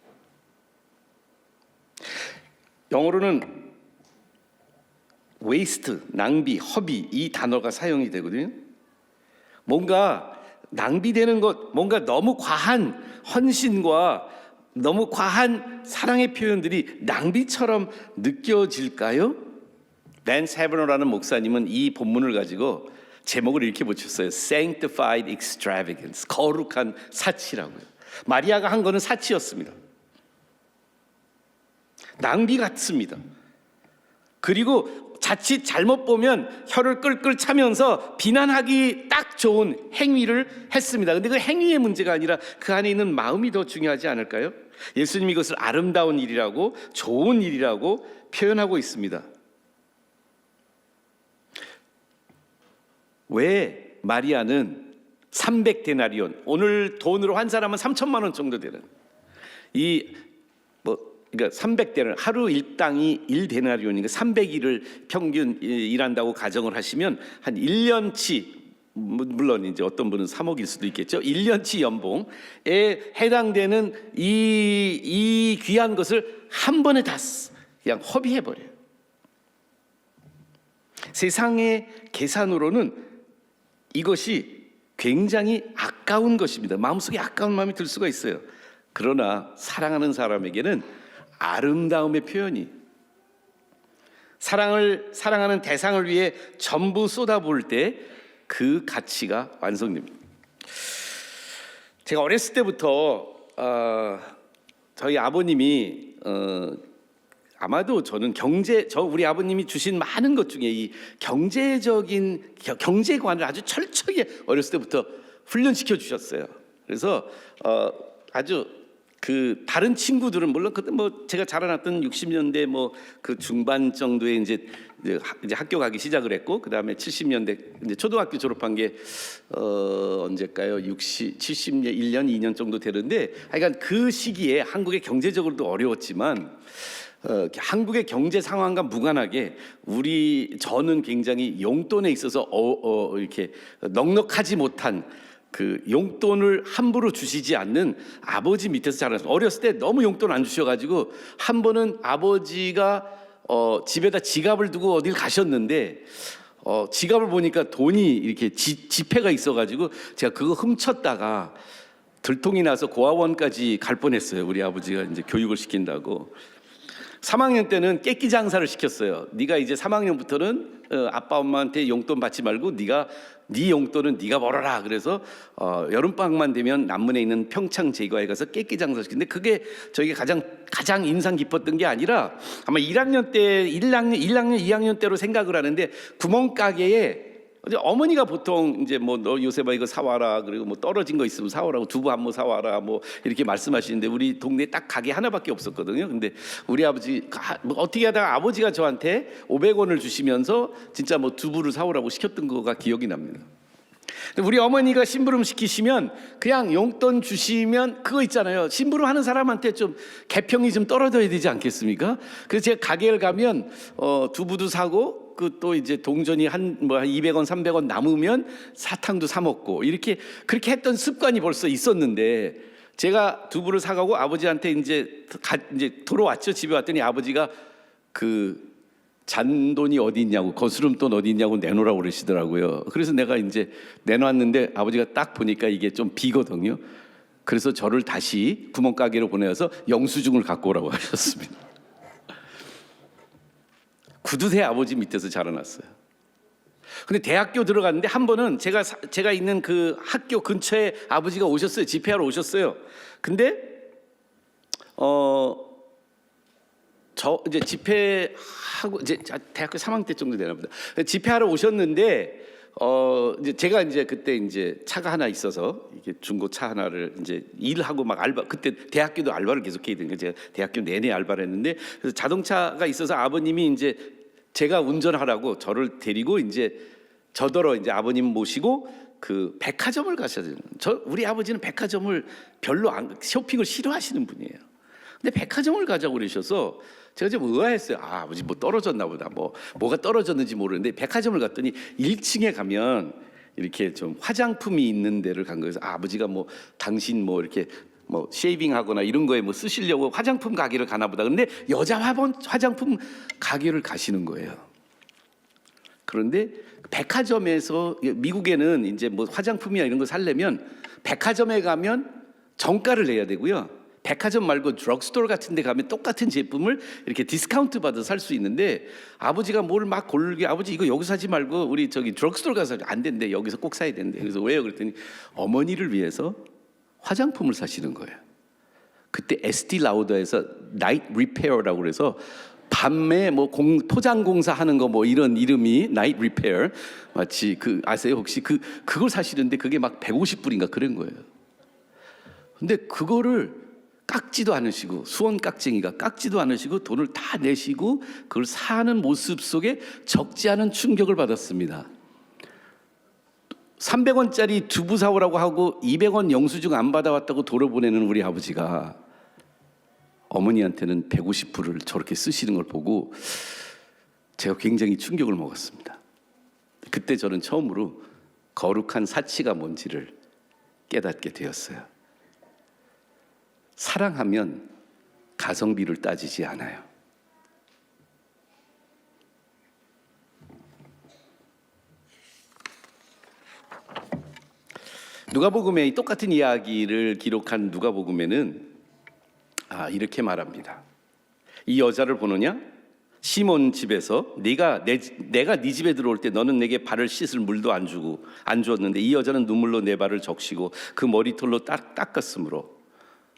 [SPEAKER 7] 영어로는 waste, 낭비, 허비 이 단어가 사용이 되거든요. 뭔가 낭비되는 것, 뭔가 너무 과한 헌신과 너무 과한 사랑의 표현들이 낭비처럼 느껴질까요? 랜스 헤버너라는 목사님은 이 본문을 가지고 제목을 이렇게 붙였어요. Sanctified Extravagance, 거룩한 사치라고요. 마리아가 한 거는 사치였습니다. 낭비 같습니다. 그리고 자칫 잘못 보면 혀를 끌끌 차면서 비난하기 딱 좋은 행위를 했습니다. 근데 그 행위의 문제가 아니라 그 안에 있는 마음이 더 중요하지 않을까요? 예수님이 이것을 아름다운 일이라고 좋은 일이라고 표현하고 있습니다. 왜 마리아는 300데나리온, 오늘 돈으로 환산하면 3천만 원 정도 되는 그러니까 300데나리온, 하루 일당이 1데나리온이니까 300일을 평균 일한다고 가정을 하시면 한 1년치, 물론 이제 어떤 분은 3억일 수도 있겠죠. 1년치 연봉에 해당되는 이 귀한 것을 한 번에 다 그냥 허비해 버려요. 세상의 계산으로는 이것이 굉장히 아까운 것입니다. 마음속에 아까운 마음이 들 수가 있어요. 그러나 사랑하는 사람에게는 아름다움의 표현이, 사랑하는 대상을 위해 전부 쏟아부을 때 그 가치가 완성됩니다. 제가 어렸을 때부터 저희 아버님이 아마도 저는 우리 아버님이 주신 많은 것 중에 이 경제적인 경제관을 아주 철저히 어렸을 때부터 훈련시켜 주셨어요. 그래서 아주 그 다른 친구들은 물론 그때 뭐 제가 자라났던 60년대 뭐 그 중반 정도에 이제 학교 가기 시작을 했고, 그 다음에 70년대 이제 초등학교 졸업한 게 언제일까요? 70년 1년 2년 정도 되는데, 하여간 그 시기에 한국의 경제적으로도 어려웠지만 한국의 경제 상황과 무관하게 저는 굉장히 용돈에 있어서 이렇게 넉넉하지 못한 그 용돈을 함부로 주시지 않는 아버지 밑에서 자랐어요. 어렸을 때 너무 용돈 안 주셔가지고 한 번은 아버지가 집에다 지갑을 두고 어딜 가셨는데 지갑을 보니까 돈이 이렇게 지폐가 있어가지고 제가 그거 훔쳤다가 들통이 나서 고아원까지 갈 뻔했어요. 우리 아버지가 이제 교육을 시킨다고. 3학년 때는 깨끼 장사를 시켰어요. 네가 이제 3학년부터는 아빠 엄마한테 용돈 받지 말고 네 용돈은 네가 벌어라. 그래서 여름방학만 되면 남문에 있는 평창 제과에 가서 깨끼 장사 시켰는데, 그게 저희가 가장 인상 깊었던 게 아니라 아마 1학년 때 2학년 때로 생각을 하는데, 구멍가게에 어머니가 보통 이제 뭐 너 요셉아 이거 사와라, 그리고 뭐 떨어진 거 있으면 사오라고, 두부 한 모 사와라 뭐 이렇게 말씀하시는데, 우리 동네에 딱 가게 하나밖에 없었거든요. 근데 우리 아버지 어떻게 하다가 아버지가 저한테 500원을 주시면서 진짜 뭐 두부를 사오라고 시켰던 거가 기억이 납니다. 우리 어머니가 심부름 시키시면 그냥 용돈 주시면 그거 있잖아요. 심부름 하는 사람한테 좀 개평이 좀 떨어져야 되지 않겠습니까? 그래서 제가 가게를 가면 두부도 사고, 그 또 이제 동전이 한 200원, 300원 남으면 사탕도 사 먹고, 그렇게 했던 습관이 벌써 있었는데, 제가 두부를 사가고 아버지한테 이제 돌아왔죠. 집에 왔더니 아버지가 그 잔돈이 어디 있냐고, 거스름돈 어디 있냐고 내놓으라고 그러시더라고요. 그래서 내가 이제 내놨는데 아버지가 딱 보니까 이게 좀 비거든요. 그래서 저를 다시 구멍가게로 보내서 영수증을 갖고 오라고 하셨습니다. 구두쇠 아버지 밑에서 자라났어요. 근데 대학교 들어갔는데 한 번은 제가 있는 그 학교 근처에 아버지가 오셨어요. 집회하러 오셨어요. 근데 저 이제 집회하고 이제 대학교 3학년 때 정도 되나 보다. 집회하러 오셨는데 이제 제가 이제 그때 이제 차가 하나 있어서 이게 중고차 하나를 이제 일하고 막 알바, 그때 대학교도 알바를 계속 해야 되는 거예요. 제가 대학교 내내 알바를 했는데, 그래서 자동차가 있어서 아버님이 이제 제가 운전하라고 저를 데리고 이제 저더러 이제 아버님 모시고 그 백화점을 가셔야 돼요. 우리 아버지는 백화점을 별로 쇼핑을 싫어하시는 분이에요. 근데 백화점을 가자고 그러셔서 제가 좀 의아했어요. 아버지 뭐 떨어졌나 보다. 뭐가 떨어졌는지 모르는데 백화점을 갔더니 1층에 가면 이렇게 좀 화장품이 있는 데를 간 거예요. 아버지가 뭐 당신 뭐 이렇게 뭐 쉐이빙하거나 이런 거에 뭐 쓰시려고 화장품 가게를 가나 보다. 근데 여자 화장품 가게를 가시는 거예요. 그런데 백화점에서, 미국에는 이제 뭐 화장품이나 이런 거 살려면 백화점에 가면 정가를 내야 되고요. 백화점 말고 드럭스토어 같은 데 가면 똑같은 제품을 이렇게 디스카운트 받아서 살 수 있는데, 아버지가 뭘 막 고르게, 아버지 이거 여기서 사지 말고 우리 저기 드럭스토어 가서, 안 된대, 여기서 꼭 사야 된대. 그래서 왜요? 그랬더니 어머니를 위해서 화장품을 사시는 거예요. 그때 에스티 라우더에서 나이트 리페어라고 그래서 밤에 뭐 포장 공사 하는 거 뭐 이런 이름이 나이트 리페어, 마치 그 아세요? 혹시 그걸 사시는데 그게 막 150불인가 그런 거예요. 근데 그거를 깎지도 않으시고, 수원 깍쟁이가 깎지도 않으시고 돈을 다 내시고 그걸 사는 모습 속에 적지 않은 충격을 받았습니다. 300원짜리 두부 사오라고 하고 200원 영수증 안 받아왔다고 돌아보내는 우리 아버지가 어머니한테는 150불을 저렇게 쓰시는 걸 보고 제가 굉장히 충격을 먹었습니다. 그때 저는 처음으로 거룩한 사치가 뭔지를 깨닫게 되었어요. 사랑하면 가성비를 따지지 않아요. 누가복음에 똑같은 이야기를 기록한 누가복음에는 이렇게 말합니다. 이 여자를 보느냐? 시몬 집에서 내가 네 집에 들어올 때 너는 내게 발을 씻을 물도 안 주었는데 이 여자는 눈물로 내 발을 적시고 그 머리털로 닦았으므로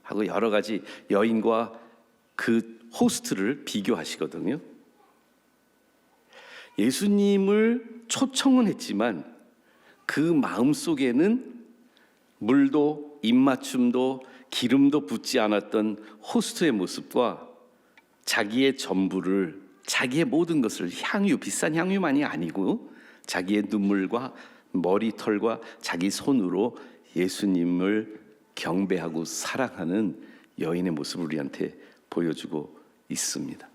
[SPEAKER 7] 하고 여러 가지 여인과 그 호스트를 비교하시거든요. 예수님을 초청은 했지만 그 마음속에는 물도 입맞춤도 기름도 붓지 않았던 호스트의 모습과 자기의 전부를, 자기의 모든 것을, 향유, 비싼 향유만이 아니고 자기의 눈물과 머리털과 자기 손으로 예수님을 경배하고 사랑하는 여인의 모습을 우리한테 보여주고 있습니다.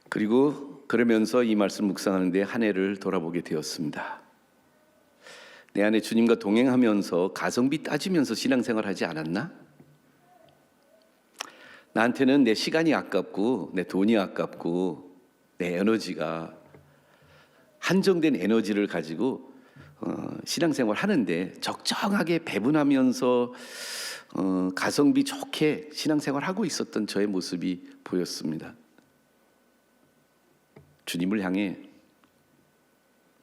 [SPEAKER 7] 그리고 그러면서 이 말씀 묵상하는데 한 해를 돌아보게 되었습니다. 내 안에 주님과 동행하면서 가성비 따지면서 신앙생활하지 않았나? 나한테는 내 시간이 아깝고 내 돈이 아깝고 내 에너지가, 한정된 에너지를 가지고 신앙생활 하는데 적정하게 배분하면서 가성비 좋게 신앙생활 하고 있었던 저의 모습이 보였습니다. 주님을 향해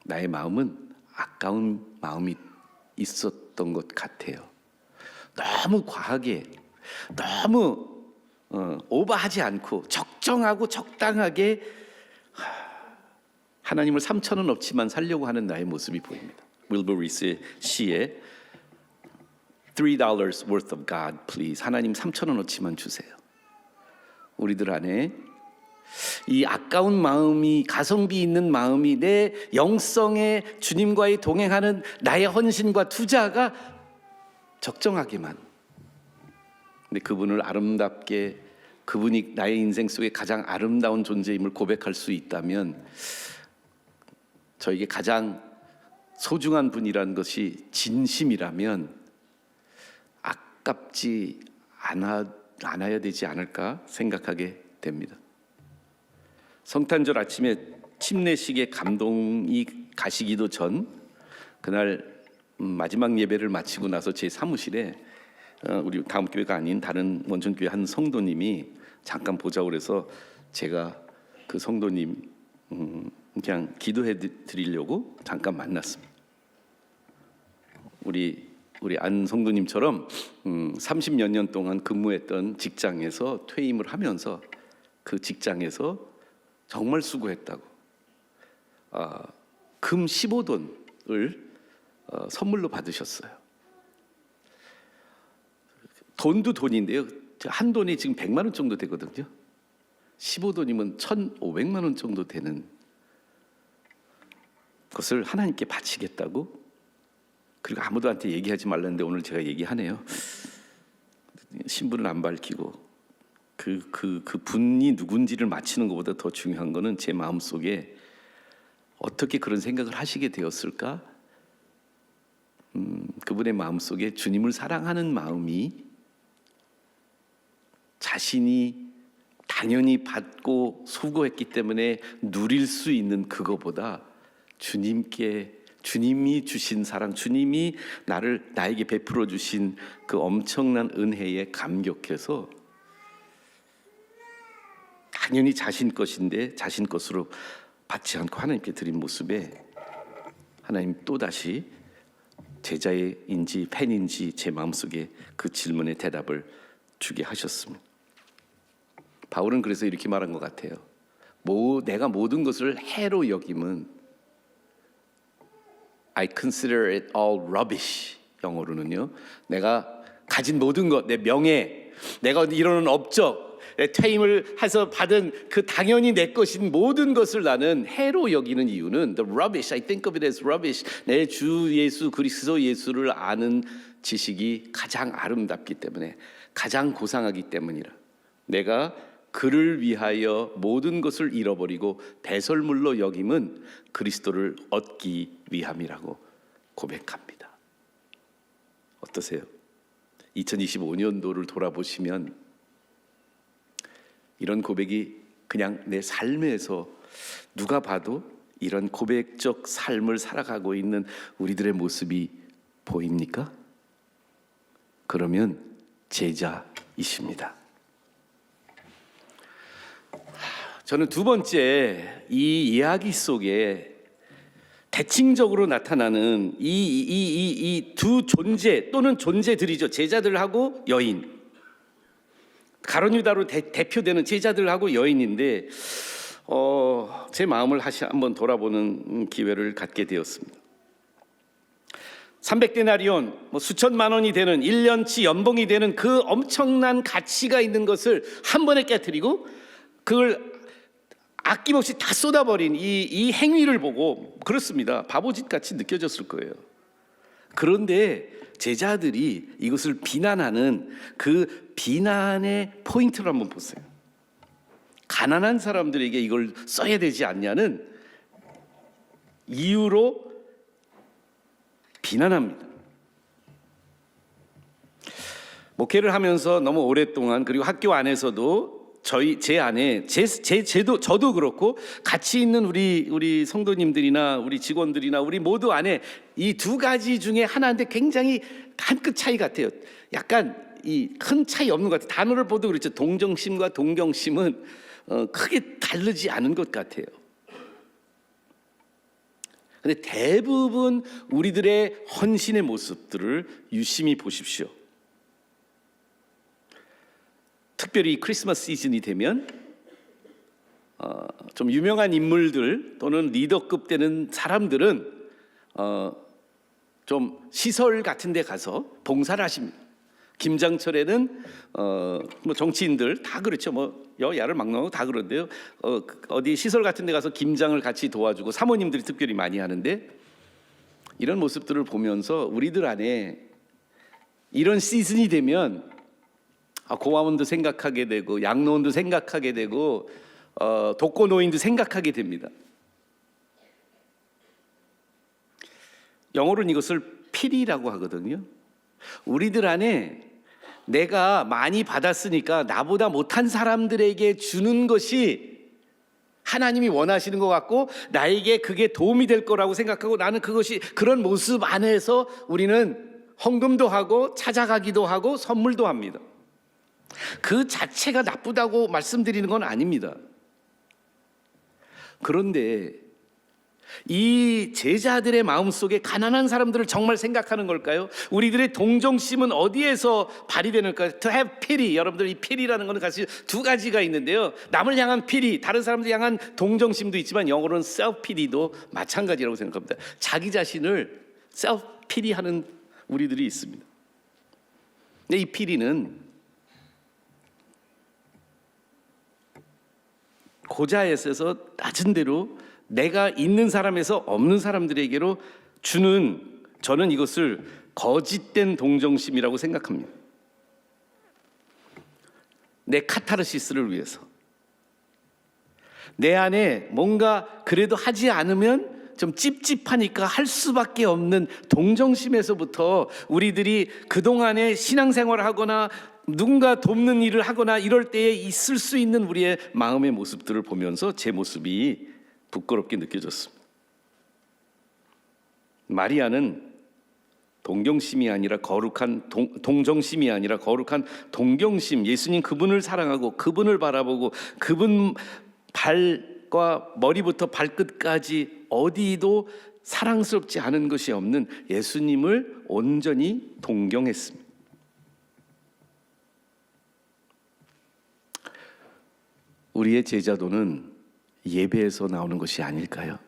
[SPEAKER 7] 나의 마음은 아까운 마음이 있었던 것 같아요. 너무 과하게, 너무 오버하지 않고 적정하고 적당하게 하나님을 3,000원 없지만 살려고 하는 나의 모습이 보입니다. 윌버 리스의 시에 $3 worth of God, please. 하나님 3,000원 어치만 주세요. 우리들 안에 이 아까운 마음이, 가성비 있는 마음이, 내 영성에 주님과의 동행하는 나의 헌신과 투자가 적정하게만, 근데 그분을 아름답게, 그분이 나의 인생 속에 가장 아름다운 존재임을 고백할 수 있다면, 저에게 가장 소중한 분이라는 것이 진심이라면 아깝지 않아야 되지 않을까 생각하게 됩니다. 성탄절 아침에 침례식의 감동이 가시기도 전, 그날 마지막 예배를 마치고 나서 제 사무실에 우리 다음 교회가 아닌 다른 원천교회 한 성도님이 잠깐 보자고 그래서 제가 그 성도님 그냥 기도해 드리려고 잠깐 만났습니다. 우리 안 성도님처럼 30몇 년 동안 근무했던 직장에서 퇴임을 하면서 그 직장에서 정말 수고했다고 금 15돈을 선물로 받으셨어요. 돈도 돈인데요. 한 돈이 지금 100만 원 정도 되거든요. 15돈이면 1,500만 원 정도 되는 것을 하나님께 바치겠다고. 그리고 아무도한테 얘기하지 말랐는데 오늘 제가 얘기하네요. 신분을 안 밝히고 그 분이 누군지를 맞히는 것보다 더 중요한 거는 제 마음속에 어떻게 그런 생각을 하시게 되었을까? 그분의 마음속에 주님을 사랑하는 마음이 자신이 당연히 받고 수고했기 때문에 누릴 수 있는 그거보다 주님이 주신 사랑, 주님이 나에게 베풀어 주신 그 엄청난 은혜에 감격해서 당연히 자신 것인데 자신 것으로 받지 않고 하나님께 드린 모습에 하나님 또다시 제자인지 팬인지 제 마음속에 그 질문에 대답을 주게 하셨습니다. 바울은 그래서 이렇게 말한 것 같아요. 내가 모든 것을 해로 여김은 I consider it all rubbish. 영어로는요. 내가 가진 모든 것, 내 명예, 내가 이루는 업적, 내 퇴임을 해서 받은 그 당연히 내 것인 모든 것을 나는 해로 여기는 이유는 the rubbish, I think of it as rubbish. 내 주 예수 그리스도 예수를 아는 지식이 가장 아름답기 때문에, 가장 고상하기 때문이라. 내가 그를 위하여 모든 것을 잃어버리고 배설물로 여김은 그리스도를 얻기 위함이라고 고백합니다. 어떠세요? 2025년도를 돌아보시면 이런 고백이 그냥 내 삶에서 누가 봐도 이런 고백적 삶을 살아가고 있는 우리들의 모습이 보입니까? 그러면 제자이십니다. 저는 두 번째 이 이야기 속에 대칭적으로 나타나는 이 두 존재 또는 존재들이죠. 제자들하고 여인. 가룟유다로 대표되는 제자들하고 여인인데 제 마음을 다시 한번 돌아보는 기회를 갖게 되었습니다. 300데나리온, 수천만 원이 되는 1년치 연봉이 되는 그 엄청난 가치가 있는 것을 한 번에 깨트리고 그걸 아낌없이 다 쏟아버린 이 행위를 보고 그렇습니다. 바보짓 같이 느껴졌을 거예요. 그런데 제자들이 이것을 비난하는 그 비난의 포인트를 한번 보세요. 가난한 사람들에게 이걸 써야 되지 않냐는 이유로 비난합니다. 목회를 하면서 너무 오랫동안 그리고 학교 안에서도 저도 그렇고 같이 있는 우리 성도님들이나 우리 직원들이나 우리 모두 안에 이 두 가지 중에 하나인데 굉장히 한 끗 차이 같아요. 약간 이 큰 차이 없는 것 같아요. 단어를 보도 그렇죠. 동정심과 동경심은 크게 다르지 않은 것 같아요. 근데 대부분 우리들의 헌신의 모습들을 유심히 보십시오. 특별히 크리스마스 시즌이 되면 좀 유명한 인물들 또는 리더급 되는 사람들은 좀 시설 같은 데 가서 봉사를 하십니다. 김장철에는 정치인들 다 그렇죠. 여야를 막론하고 다 그런데요. 어디 시설 같은 데 가서 김장을 같이 도와주고 사모님들이 특별히 많이 하는데 이런 모습들을 보면서 우리들 안에 이런 시즌이 되면 고아원도 생각하게 되고 양로원도 생각하게 되고 독거노인도 생각하게 됩니다. 영어로는 이것을 피리라고 하거든요. 우리들 안에 내가 많이 받았으니까 나보다 못한 사람들에게 주는 것이 하나님이 원하시는 것 같고 나에게 그게 도움이 될 거라고 생각하고 나는 그것이 그런 모습 안에서 우리는 헌금도 하고 찾아가기도 하고 선물도 합니다. 그 자체가 나쁘다고 말씀드리는 건 아닙니다. 그런데 이 제자들의 마음속에 가난한 사람들을 정말 생각하는 걸까요? 우리들의 동정심은 어디에서 발휘되는가요? To have pity. 여러분들, 이 pity라는 것은 사실 두 가지가 있는데요. 남을 향한 pity, 다른 사람들 향한 동정심도 있지만 영어로는 self pity도 마찬가지라고 생각합니다. 자기 자신을 self pity하는 우리들이 있습니다. 근데 이 pity는 고자에서 낮은 대로 내가 있는 사람에서 없는 사람들에게로 주는, 저는 이것을 거짓된 동정심이라고 생각합니다. 내 카타르시스를 위해서, 내 안에 뭔가 그래도 하지 않으면 좀 찝찝하니까 할 수밖에 없는 동정심에서부터 우리들이 그동안에 신앙생활을 하거나 누군가 돕는 일을 하거나 이럴 때에 있을 수 있는 우리의 마음의 모습들을 보면서 제 모습이 부끄럽게 느껴졌습니다. 마리아는 동정심이 아니라 거룩한 동정심이 아니라 거룩한 동경심, 예수님 그분을 사랑하고 그분을 바라보고 그분 발과 머리부터 발끝까지 어디도 사랑스럽지 않은 것이 없는 예수님을 온전히 동경했습니다. 우리의 제자도는 예배에서 나오는 것이 아닐까요?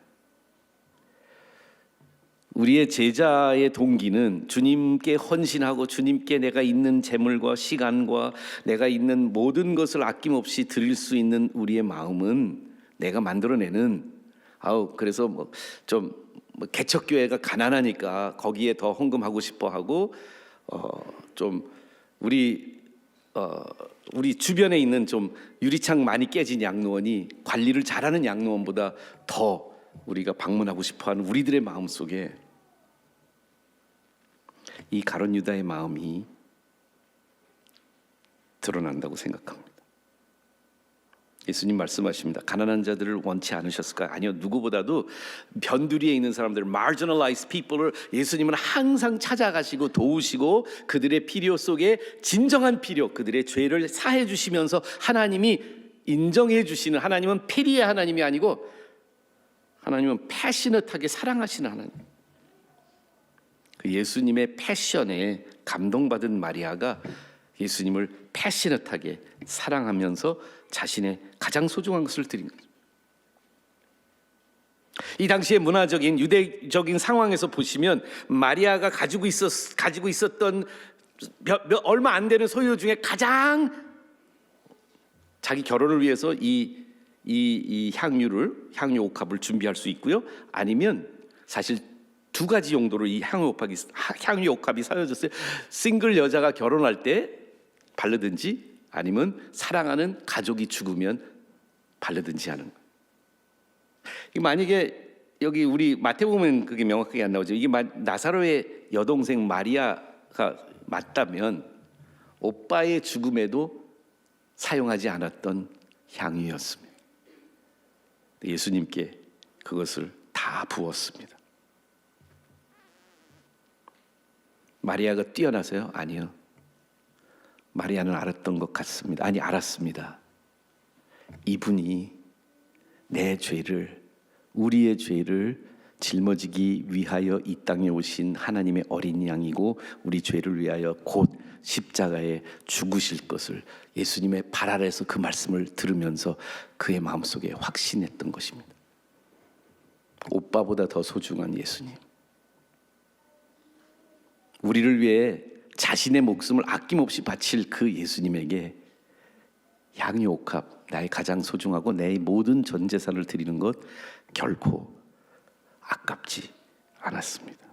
[SPEAKER 7] 우리의 제자의 동기는 주님께 헌신하고 주님께 내가 있는 재물과 시간과 내가 있는 모든 것을 아낌없이 드릴 수 있는 우리의 마음은 내가 만들어내는, 그래서 좀 개척교회가 가난하니까 거기에 더 헌금하고 싶어 하고 좀 우리 주변에 있는 좀 유리창 많이 깨진 양로원이 관리를 잘하는 양로원보다 더 우리가 방문하고 싶어하는 우리들의 마음 속에 이 가룟 유다의 마음이 드러난다고 생각합니다. 예수님 말씀하십니다. 가난한 자들을 원치 않으셨을까요? 아니요. 누구보다도 변두리에 있는 사람들, marginalized people을 예수님은 항상 찾아가시고 도우시고 그들의 필요 속에 진정한 필요, 그들의 죄를 사해 주시면서 하나님이 인정해 주시는, 하나님은 피리의 하나님이 아니고 하나님은 패셔너트하게 사랑하시는 하나님. 그 예수님의 패션에 감동받은 마리아가 예수님을 패셔너트하게 사랑하면서 자신의 가장 소중한 것을 드린 거죠. 이 당시의 문화적인 유대적인 상황에서 보시면 마리아가 가지고 있었던 얼마 안 되는 소유 중에 가장 자기 결혼을 위해서 이 향유 옥합을 준비할 수 있고요. 아니면 사실 두 가지 용도로 이 향유 옥합이 사용됐어요. 싱글 여자가 결혼할 때 바르든지 아니면 사랑하는 가족이 죽으면 바르든지 하는 거예요. 만약에 여기 우리 마태복음은 그게 명확하게 안 나오죠. 이게 나사로의 여동생 마리아가 맞다면 오빠의 죽음에도 사용하지 않았던 향유였습니다. 예수님께 그것을 다 부었습니다. 마리아가 뛰어나서요? 아니요. 마리아는 알았던 것 같습니다. 아니, 알았습니다. 이분이 내 죄를, 우리의 죄를 짊어지기 위하여 이 땅에 오신 하나님의 어린 양이고 우리 죄를 위하여 곧 십자가에 죽으실 것을 예수님의 발 아래에서 그 말씀을 들으면서 그의 마음속에 확신했던 것입니다. 오빠보다 더 소중한 예수님, 우리를 위해 자신의 목숨을 아낌없이 바칠 그 예수님에게 향유 옥합, 나의 가장 소중하고 내 모든 전 재산을 드리는 것 결코 아깝지 않았습니다.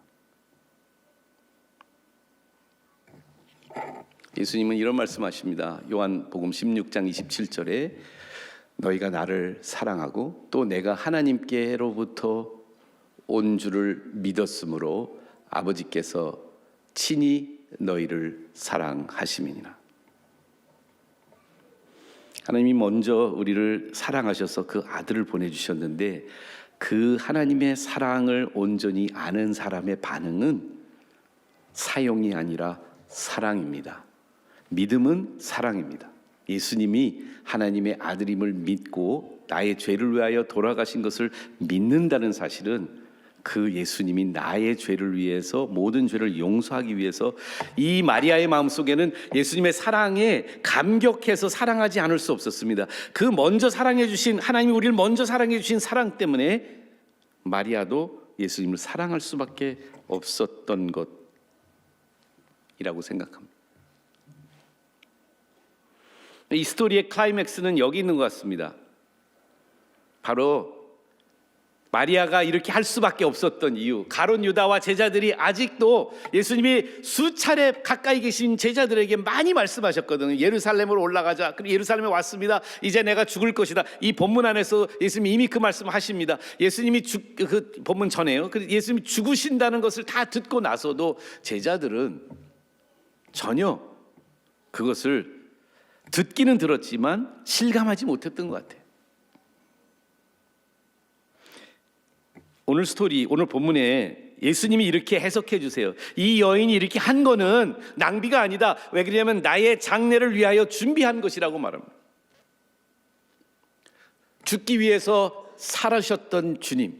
[SPEAKER 7] 예수님은 이런 말씀하십니다. 요한복음 16장 27절에 너희가 나를 사랑하고 또 내가 하나님께로부터 온 줄을 믿었으므로 아버지께서 친히 너희를 사랑하심이니라. 하나님이 먼저 우리를 사랑하셔서 그 아들을 보내주셨는데 그 하나님의 사랑을 온전히 아는 사람의 반응은 사용이 아니라 사랑입니다. 믿음은 사랑입니다. 예수님이 하나님의 아들임을 믿고 나의 죄를 위하여 돌아가신 것을 믿는다는 사실은 그 예수님이 나의 죄를 위해서 모든 죄를 용서하기 위해서 이 마리아의 마음속에는 예수님의 사랑에 감격해서 사랑하지 않을 수 없었습니다. 그 먼저 사랑해 주신 하나님이 우리를 먼저 사랑해 주신 사랑 때문에 마리아도 예수님을 사랑할 수밖에 없었던 것이라고 생각합니다. 이 스토리의 클라이맥스는 여기 있는 것 같습니다. 바로 마리아가 이렇게 할 수밖에 없었던 이유, 가룟 유다와 제자들이 아직도 예수님이 수차례 가까이 계신 제자들에게 많이 말씀하셨거든요. 예루살렘으로 올라가자. 그리고 예루살렘에 왔습니다. 이제 내가 죽을 것이다. 이 본문 안에서 예수님이 이미 그 말씀하십니다. 예수님이 그 본문 전에요. 예수님이 죽으신다는 것을 다 듣고 나서도 제자들은 전혀 그것을 듣기는 들었지만 실감하지 못했던 것 같아요. 오늘 스토리, 오늘 본문에 예수님이 이렇게 해석해 주세요. 이 여인이 이렇게 한 거는 낭비가 아니다. 왜 그러냐면 나의 장례를 위하여 준비한 것이라고 말합니다. 죽기 위해서 살아셨던 주님.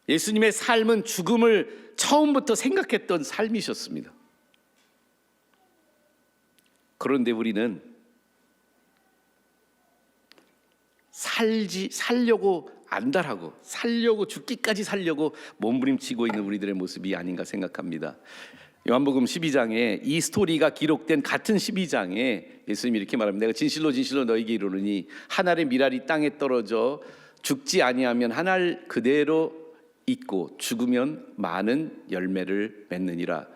[SPEAKER 7] 예수님의 삶은 죽음을 처음부터 생각했던 삶이셨습니다. 그런데 우리는 살려고 안달하고 살려고 죽기까지 살려고 몸부림치고 있는 우리들의 모습이 아닌가 생각합니다. 요한복음 12장에 이 스토리가 기록된 같은 12장에 예수님이 이렇게 말합니다. 내가 진실로 진실로 너희에게 이르노니 한 알의 밀알이 땅에 떨어져 죽지 아니하면 한 알 그대로 있고 죽으면 많은 열매를 맺느니라.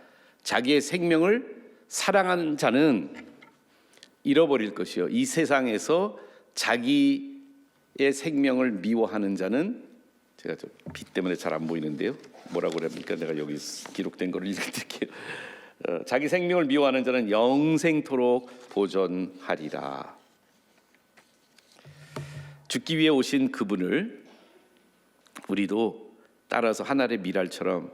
[SPEAKER 7] 자기의 생명을 사랑하는 자는 잃어버릴 것이요 이 세상에서 자기의 생명을 미워하는 자는, 제가 빛 때문에 잘 안 보이는데요, 뭐라고 그럽니까? 내가 여기 기록된 걸 읽어드릴게요. 자기 생명을 미워하는 자는 영생토록 보존하리라. 죽기 위해 오신 그분을 우리도 따라서 하늘의 밀알처럼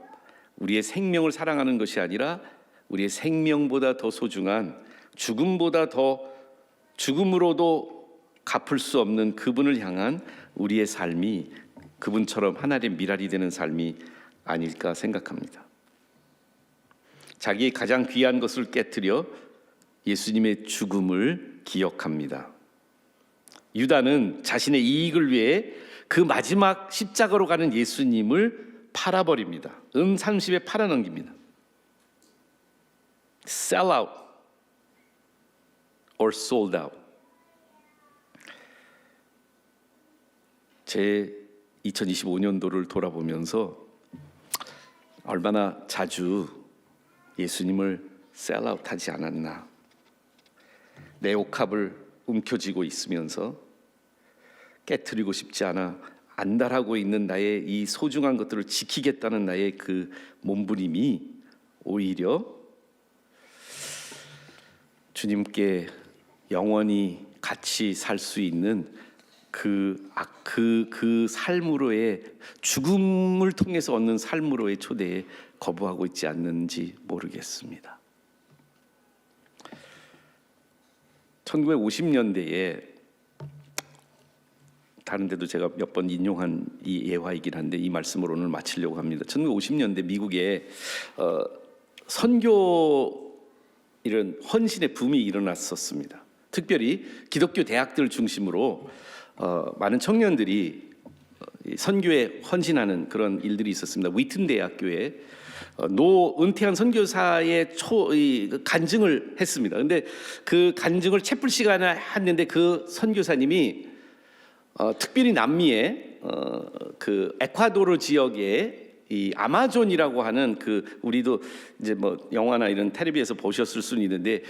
[SPEAKER 7] 우리의 생명을 사랑하는 것이 아니라 우리의 생명보다 더 소중한, 죽음보다 더 죽음으로도 갚을 수 없는 그분을 향한 우리의 삶이 그분처럼 하늘의 밀알이 되는 삶이 아닐까 생각합니다. 자기의 가장 귀한 것을 깨뜨려 예수님의 죽음을 기억합니다. 유다는 자신의 이익을 위해 그 마지막 십자가로 가는 예수님을 팔아버립니다. 30에 팔아넘깁니다. Sell out or sold out. 제 2025년도를 돌아보면서 얼마나 자주 예수님을 셀아웃 하지 않았나. 내 옥합을 움켜쥐고 있으면서 깨트리고 싶지 않아 안달하고 있는 나의 이 소중한 것들을 지키겠다는 나의 그 몸부림이 오히려 주님께 영원히 같이 살 수 있는 그 삶으로의, 죽음을 통해서 얻는 삶으로의 초대에 거부하고 있지 않는지 모르겠습니다. 1950년대에 다른 데도 제가 몇 번 인용한 이 예화이긴 한데 이 말씀으로 오늘 마치려고 합니다. 1950년대 미국에 선교 이런 헌신의 붐이 일어났었습니다. 특별히 기독교 대학들 중심으로 많은 청년들이 선교에 헌신하는 그런 일들이 있었습니다. 위튼 대학교에 은퇴한 선교사의 간증을 했습니다. 근데 그 간증을 채플 시간에 했는데 그 선교사님이 특별히 남미의 그 에콰도르 지역에 이 아마존이라고 하는 그 우리도 이제 뭐 영화나 이런 텔레비에서 보셨을 수는 있는데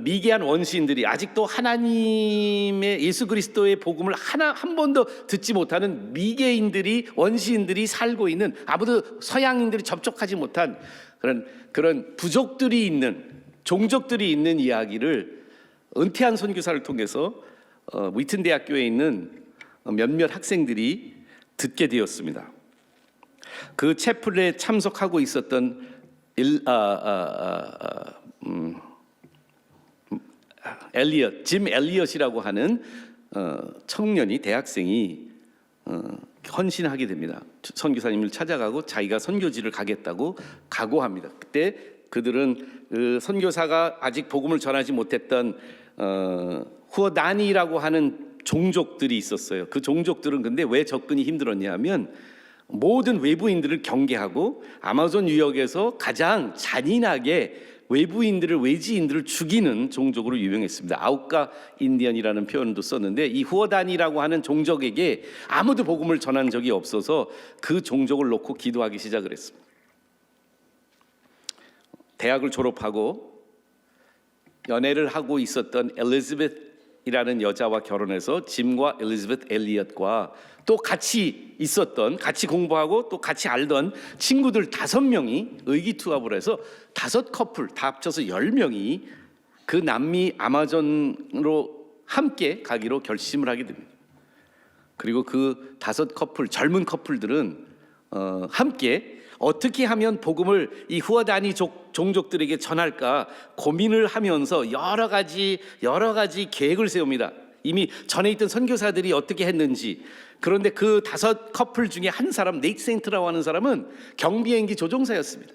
[SPEAKER 7] 미개한 원시인들이 아직도 하나님의 예수 그리스도의 복음을 한 번도 듣지 못하는 미개인들이, 원시인들이 살고 있는, 아무도 서양인들이 접촉하지 못한 그런 부족들이 있는, 종족들이 있는 이야기를 은퇴한 선교사를 통해서 위튼 대학교에 있는 몇몇 학생들이 듣게 되었습니다. 그 채플에 참석하고 있었던 짐 엘리엇이라고 하는 청년이 대학생이 헌신하게 됩니다. 선교사님을 찾아가고 자기가 선교지를 가겠다고 각오합니다. 그때 그들은 그 선교사가 아직 복음을 전하지 못했던 후어다니라고 하는 종족들이 있었어요. 그 종족들은 근데 왜 접근이 힘들었냐면 모든 외부인들을 경계하고 아마존 유역에서 가장 잔인하게 외지인들을 죽이는 종족으로 유명했습니다. 아우카 인디언이라는 표현도 썼는데 이 후어단이라고 하는 종족에게 아무도 복음을 전한 적이 없어서 그 종족을 놓고 기도하기 시작을 했습니다. 대학을 졸업하고 연애를 하고 있었던 엘리자베스이라는 여자와 결혼해서 짐과 엘리자베스 엘리엇과 또 같이 공부하고 또 같이 알던 친구들 5명이 의기투합을 해서 5커플 다 합쳐서 10명이 그 남미 아마존으로 함께 가기로 결심을 하게 됩니다. 그리고 그 5커플 젊은 커플들은 함께 어떻게 하면 복음을 이 후어다니 종족들에게 전할까 고민을 하면서 여러 가지 계획을 세웁니다. 이미 전에 있던 선교사들이 어떻게 했는지. 그런데 그 5커플 중에 한 사람, 네이트 세인트라고 하는 사람은 경비행기 조종사였습니다.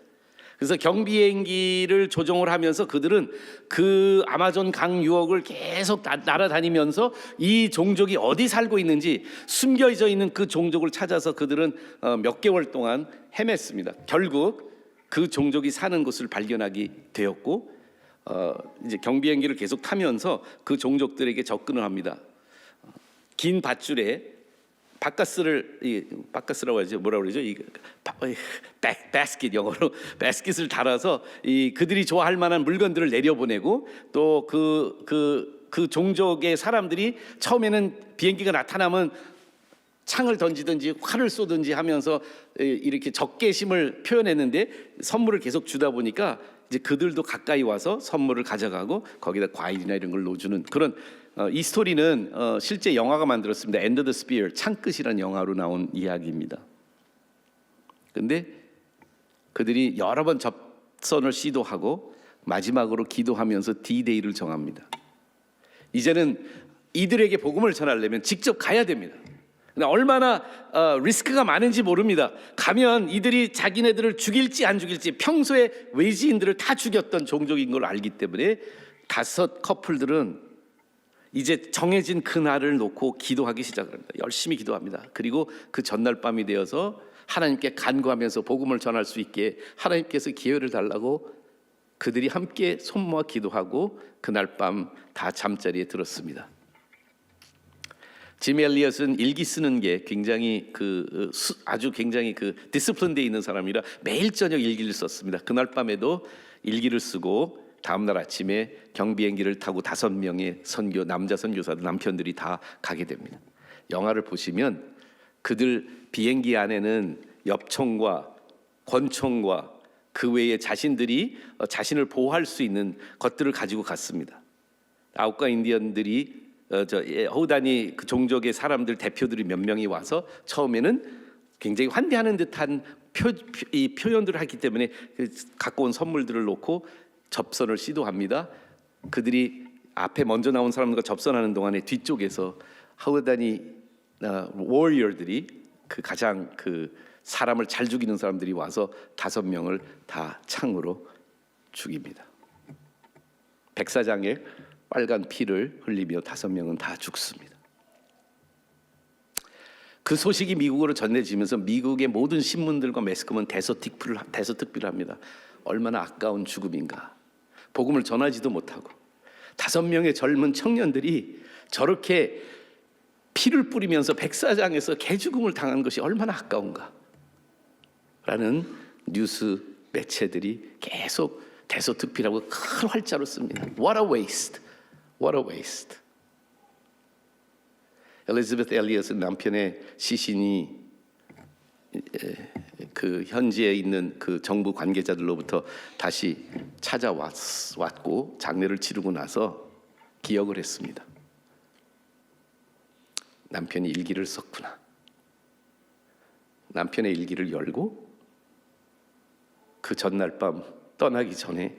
[SPEAKER 7] 그래서 경비행기를 조종을 하면서 그들은 그 아마존 강 유역을 계속 날아다니면서 이 종족이 어디 살고 있는지 숨겨져 있는 그 종족을 찾아서 그들은 몇 개월 동안 헤맸습니다. 결국 그 종족이 사는 곳을 발견하게 되었고 이제 경비행기를 계속 타면서 그 종족들에게 접근을 합니다. 긴 밧줄에 바카스라고 하죠. 뭐라고 그러죠? 바스킷, 영어로 바스킷을 달아서 그들이 좋아할 만한 물건들을 내려보내고 또 그 종족의 사람들이 처음에는 비행기가 나타나면 창을 던지든지 활을 쏘든지 하면서 이렇게 적개심을 표현했는데 선물을 계속 주다 보니까 이제 그들도 가까이 와서 선물을 가져가고 거기다 과일이나 이런 걸 넣어주는 그런 이 스토리는 실제 영화가 만들었습니다. 엔더 더 스피어, 창끝이라는 영화로 나온 이야기입니다. 근데 그들이 여러 번 접선을 시도하고 마지막으로 기도하면서 D-Day를 정합니다. 이제는 이들에게 복음을 전하려면 직접 가야 됩니다. 근데 얼마나 리스크가 많은지 모릅니다. 가면 이들이 자기네들을 죽일지 안 죽일지 평소에 외지인들을 다 죽였던 종족인 걸 알기 때문에 5 커플들은 이제 정해진 그 날을 놓고 기도하기 시작을 합니다. 열심히 기도합니다. 그리고 그 전날 밤이 되어서 하나님께 간구하면서 복음을 전할 수 있게 하나님께서 기회를 달라고 그들이 함께 손 모아 기도하고 그날 밤 다 잠자리에 들었습니다. 짐 엘리엇은 일기 쓰는 게 굉장히 아주 굉장히 디스플린되어 있는 사람이라 매일 저녁 일기를 썼습니다. 그날 밤에도 일기를 쓰고 다음날 아침에 경비행기를 타고 5명의 남자 선교사들 남편들이 다 가게 됩니다. 영화를 보시면 그들 비행기 안에는 엽총과 권총과 그 외에 자신들이 자신을 보호할 수 있는 것들을 가지고 갔습니다. 아우카 인디언들이 호다니 그 종족의 사람들 대표들이 몇 명이 와서 처음에는 굉장히 환대하는 듯한 표현들을 했기 때문에 갖고 온 선물들을 놓고 접선을 시도합니다. 그들이 앞에 먼저 나온 사람들과 접선하는 동안에 뒤쪽에서 하우다니 워리어들이 가장 사람을 잘 죽이는 사람들이 와서 5명을 다 창으로 죽입니다. 백사장에 빨간 피를 흘리며 5명은 다 죽습니다. 그 소식이 미국으로 전해지면서 미국의 모든 신문들과 매스컴은 대서특필을 합니다. 얼마나 아까운 죽음인가. 복음을 전하지도 못하고 5명의 젊은 청년들이 저렇게 피를 뿌리면서 백사장에서 개죽음을 당한 것이 얼마나 아까운가 라는 뉴스 매체들이 계속 대서특필하고 큰 활자로 씁니다. What a waste. What a waste. 엘리자베스 엘리엇은 남편의 시신이 그 현지에 있는 그 정부 관계자들로부터 다시 찾아왔고 장례를 치르고 나서 기억을 했습니다. 남편이 일기를 썼구나. 남편의 일기를 열고 그 전날 밤 떠나기 전에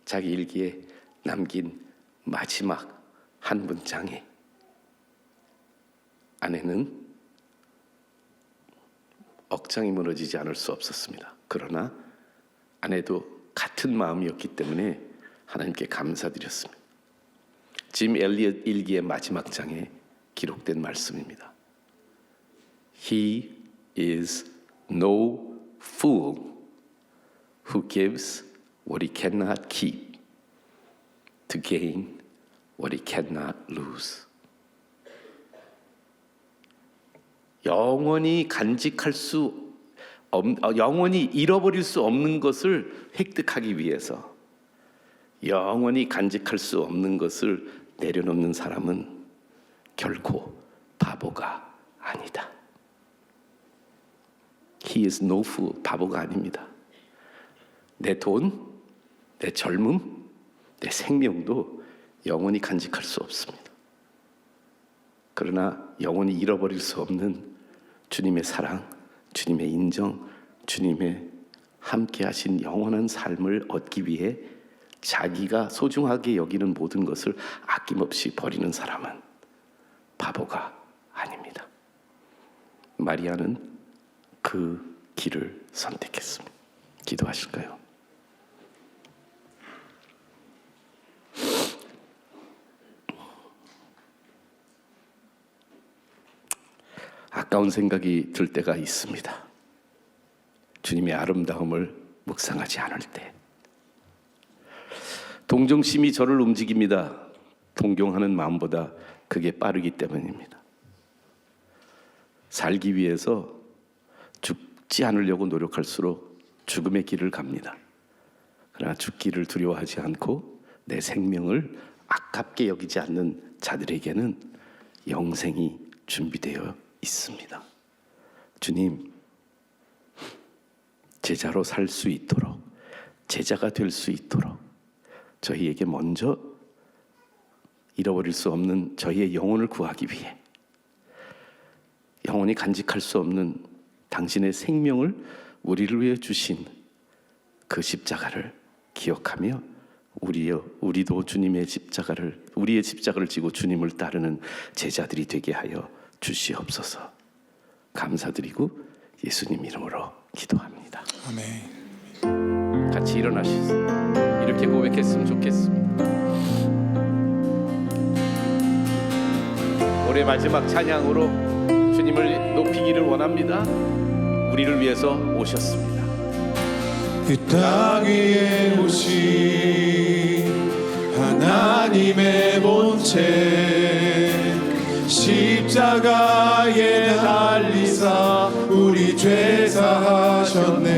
[SPEAKER 7] 자기 일기에 남긴 마지막 한 문장에 아내는 억장이 무너지지 않을 수 없었습니다. 그러나 아내도 같은 마음이었기 때문에 하나님께 감사드렸습니다. 짐 엘리엇 일기의 마지막 장에 기록된 말씀입니다. He is no fool who gives what he cannot keep to gain what he cannot lose. 영원히 간직할 수 영원히 잃어버릴 수 없는 것을 획득하기 위해서 영원히 간직할 수 없는 것을 내려놓는 사람은 결코 바보가 아니다. He is no fool. 바보가 아닙니다. 내 돈, 내 젊음, 내 생명도 영원히 간직할 수 없습니다. 그러나 영원히 잃어버릴 수 없는 주님의 사랑, 주님의 인정, 주님의 함께 하신 영원한 삶을 얻기 위해 자기가 소중하게 여기는 모든 것을 아낌없이 버리는 사람은 바보가 아닙니다. 마리아는 그 길을 선택했습니다. 기도하실까요? 아까운 생각이 들 때가 있습니다. 주님의 아름다움을 묵상하지 않을 때. 동정심이 저를 움직입니다. 동경하는 마음보다 그게 빠르기 때문입니다. 살기 위해서 죽지 않으려고 노력할수록 죽음의 길을 갑니다. 그러나 죽기를 두려워하지 않고 내 생명을 아깝게 여기지 않는 자들에게는 영생이 준비되어 있습니다. 주님, 제자로 살 수 있도록, 제자가 될 수 있도록 저희에게 먼저 잃어버릴 수 없는 저희의 영혼을 구하기 위해 영원히 간직할 수 없는 당신의 생명을 우리를 위해 주신 그 십자가를 기억하며 우리도 주님의 십자가를, 우리의 십자가를 지고 주님을 따르는 제자들이 되게 하여 주시옵소서. 감사드리고 예수님 이름으로 기도합니다.
[SPEAKER 8] 아멘.
[SPEAKER 7] 같이 일어나시죠. 이렇게 고백했으면 좋겠습니다. 올해 마지막 찬양으로 주님을 높이기를 원합니다. 우리를 위해서 오셨습니다.
[SPEAKER 8] 이 땅 위에 오신 하나님의 본체 십자가에 달리사 우리 죄 사하셨네.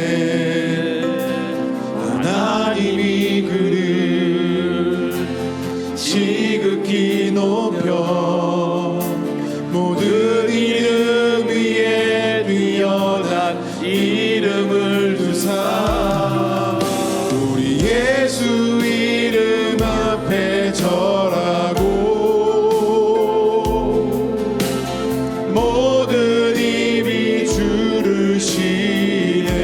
[SPEAKER 8] 하나님이 그를 지극히 높여 모든 이름 위에 뛰어난 이름을 두사 우리 예수 이름 앞에 절하고 모든 입이 주를 시네.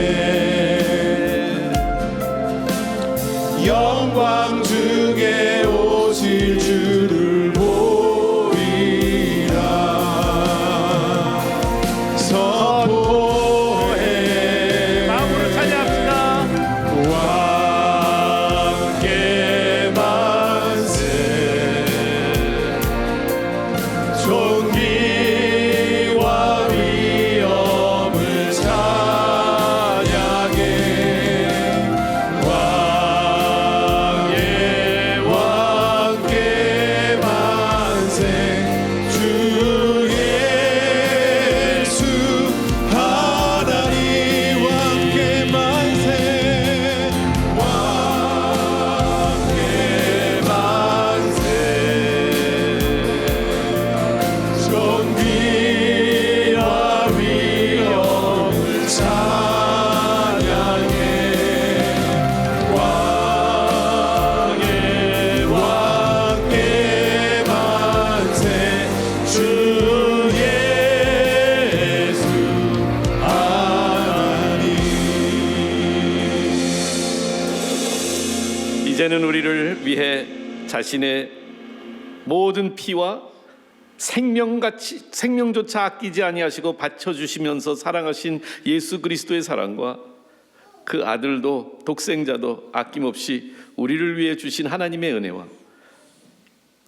[SPEAKER 8] 영광 중에 오실 주를 보리라. 선포해
[SPEAKER 7] 마음으로 찬양합시다.
[SPEAKER 8] 왕께 만세. 존귀와 위엄을 찬양해. 왕께 만세. 주 예수 하나님 왕께 만세. 왕께 만세. 존귀와 위엄을 찬양해. 왕께 만세. 주 예수 하나님.
[SPEAKER 7] 이제는 우리를 위해 자신의 모든 피와 생명조차 아끼지 아니하시고 바쳐 주시면서 사랑하신 예수 그리스도의 사랑과 그 아들도 독생자도 아낌없이 우리를 위해 주신 하나님의 은혜와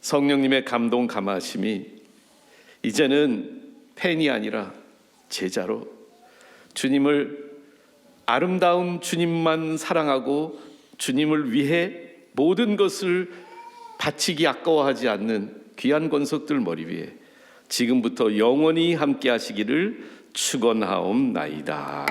[SPEAKER 7] 성령님의 감동 감화하심이 이제는 팬이 아니라 제자로 주님을 아름다운 주님만 사랑하고 주님을 위해 모든 것을 바치기 아까워하지 않는 귀한 권속들 머리 위에 지금부터 영원히 함께 하시기를 축원하옵나이다.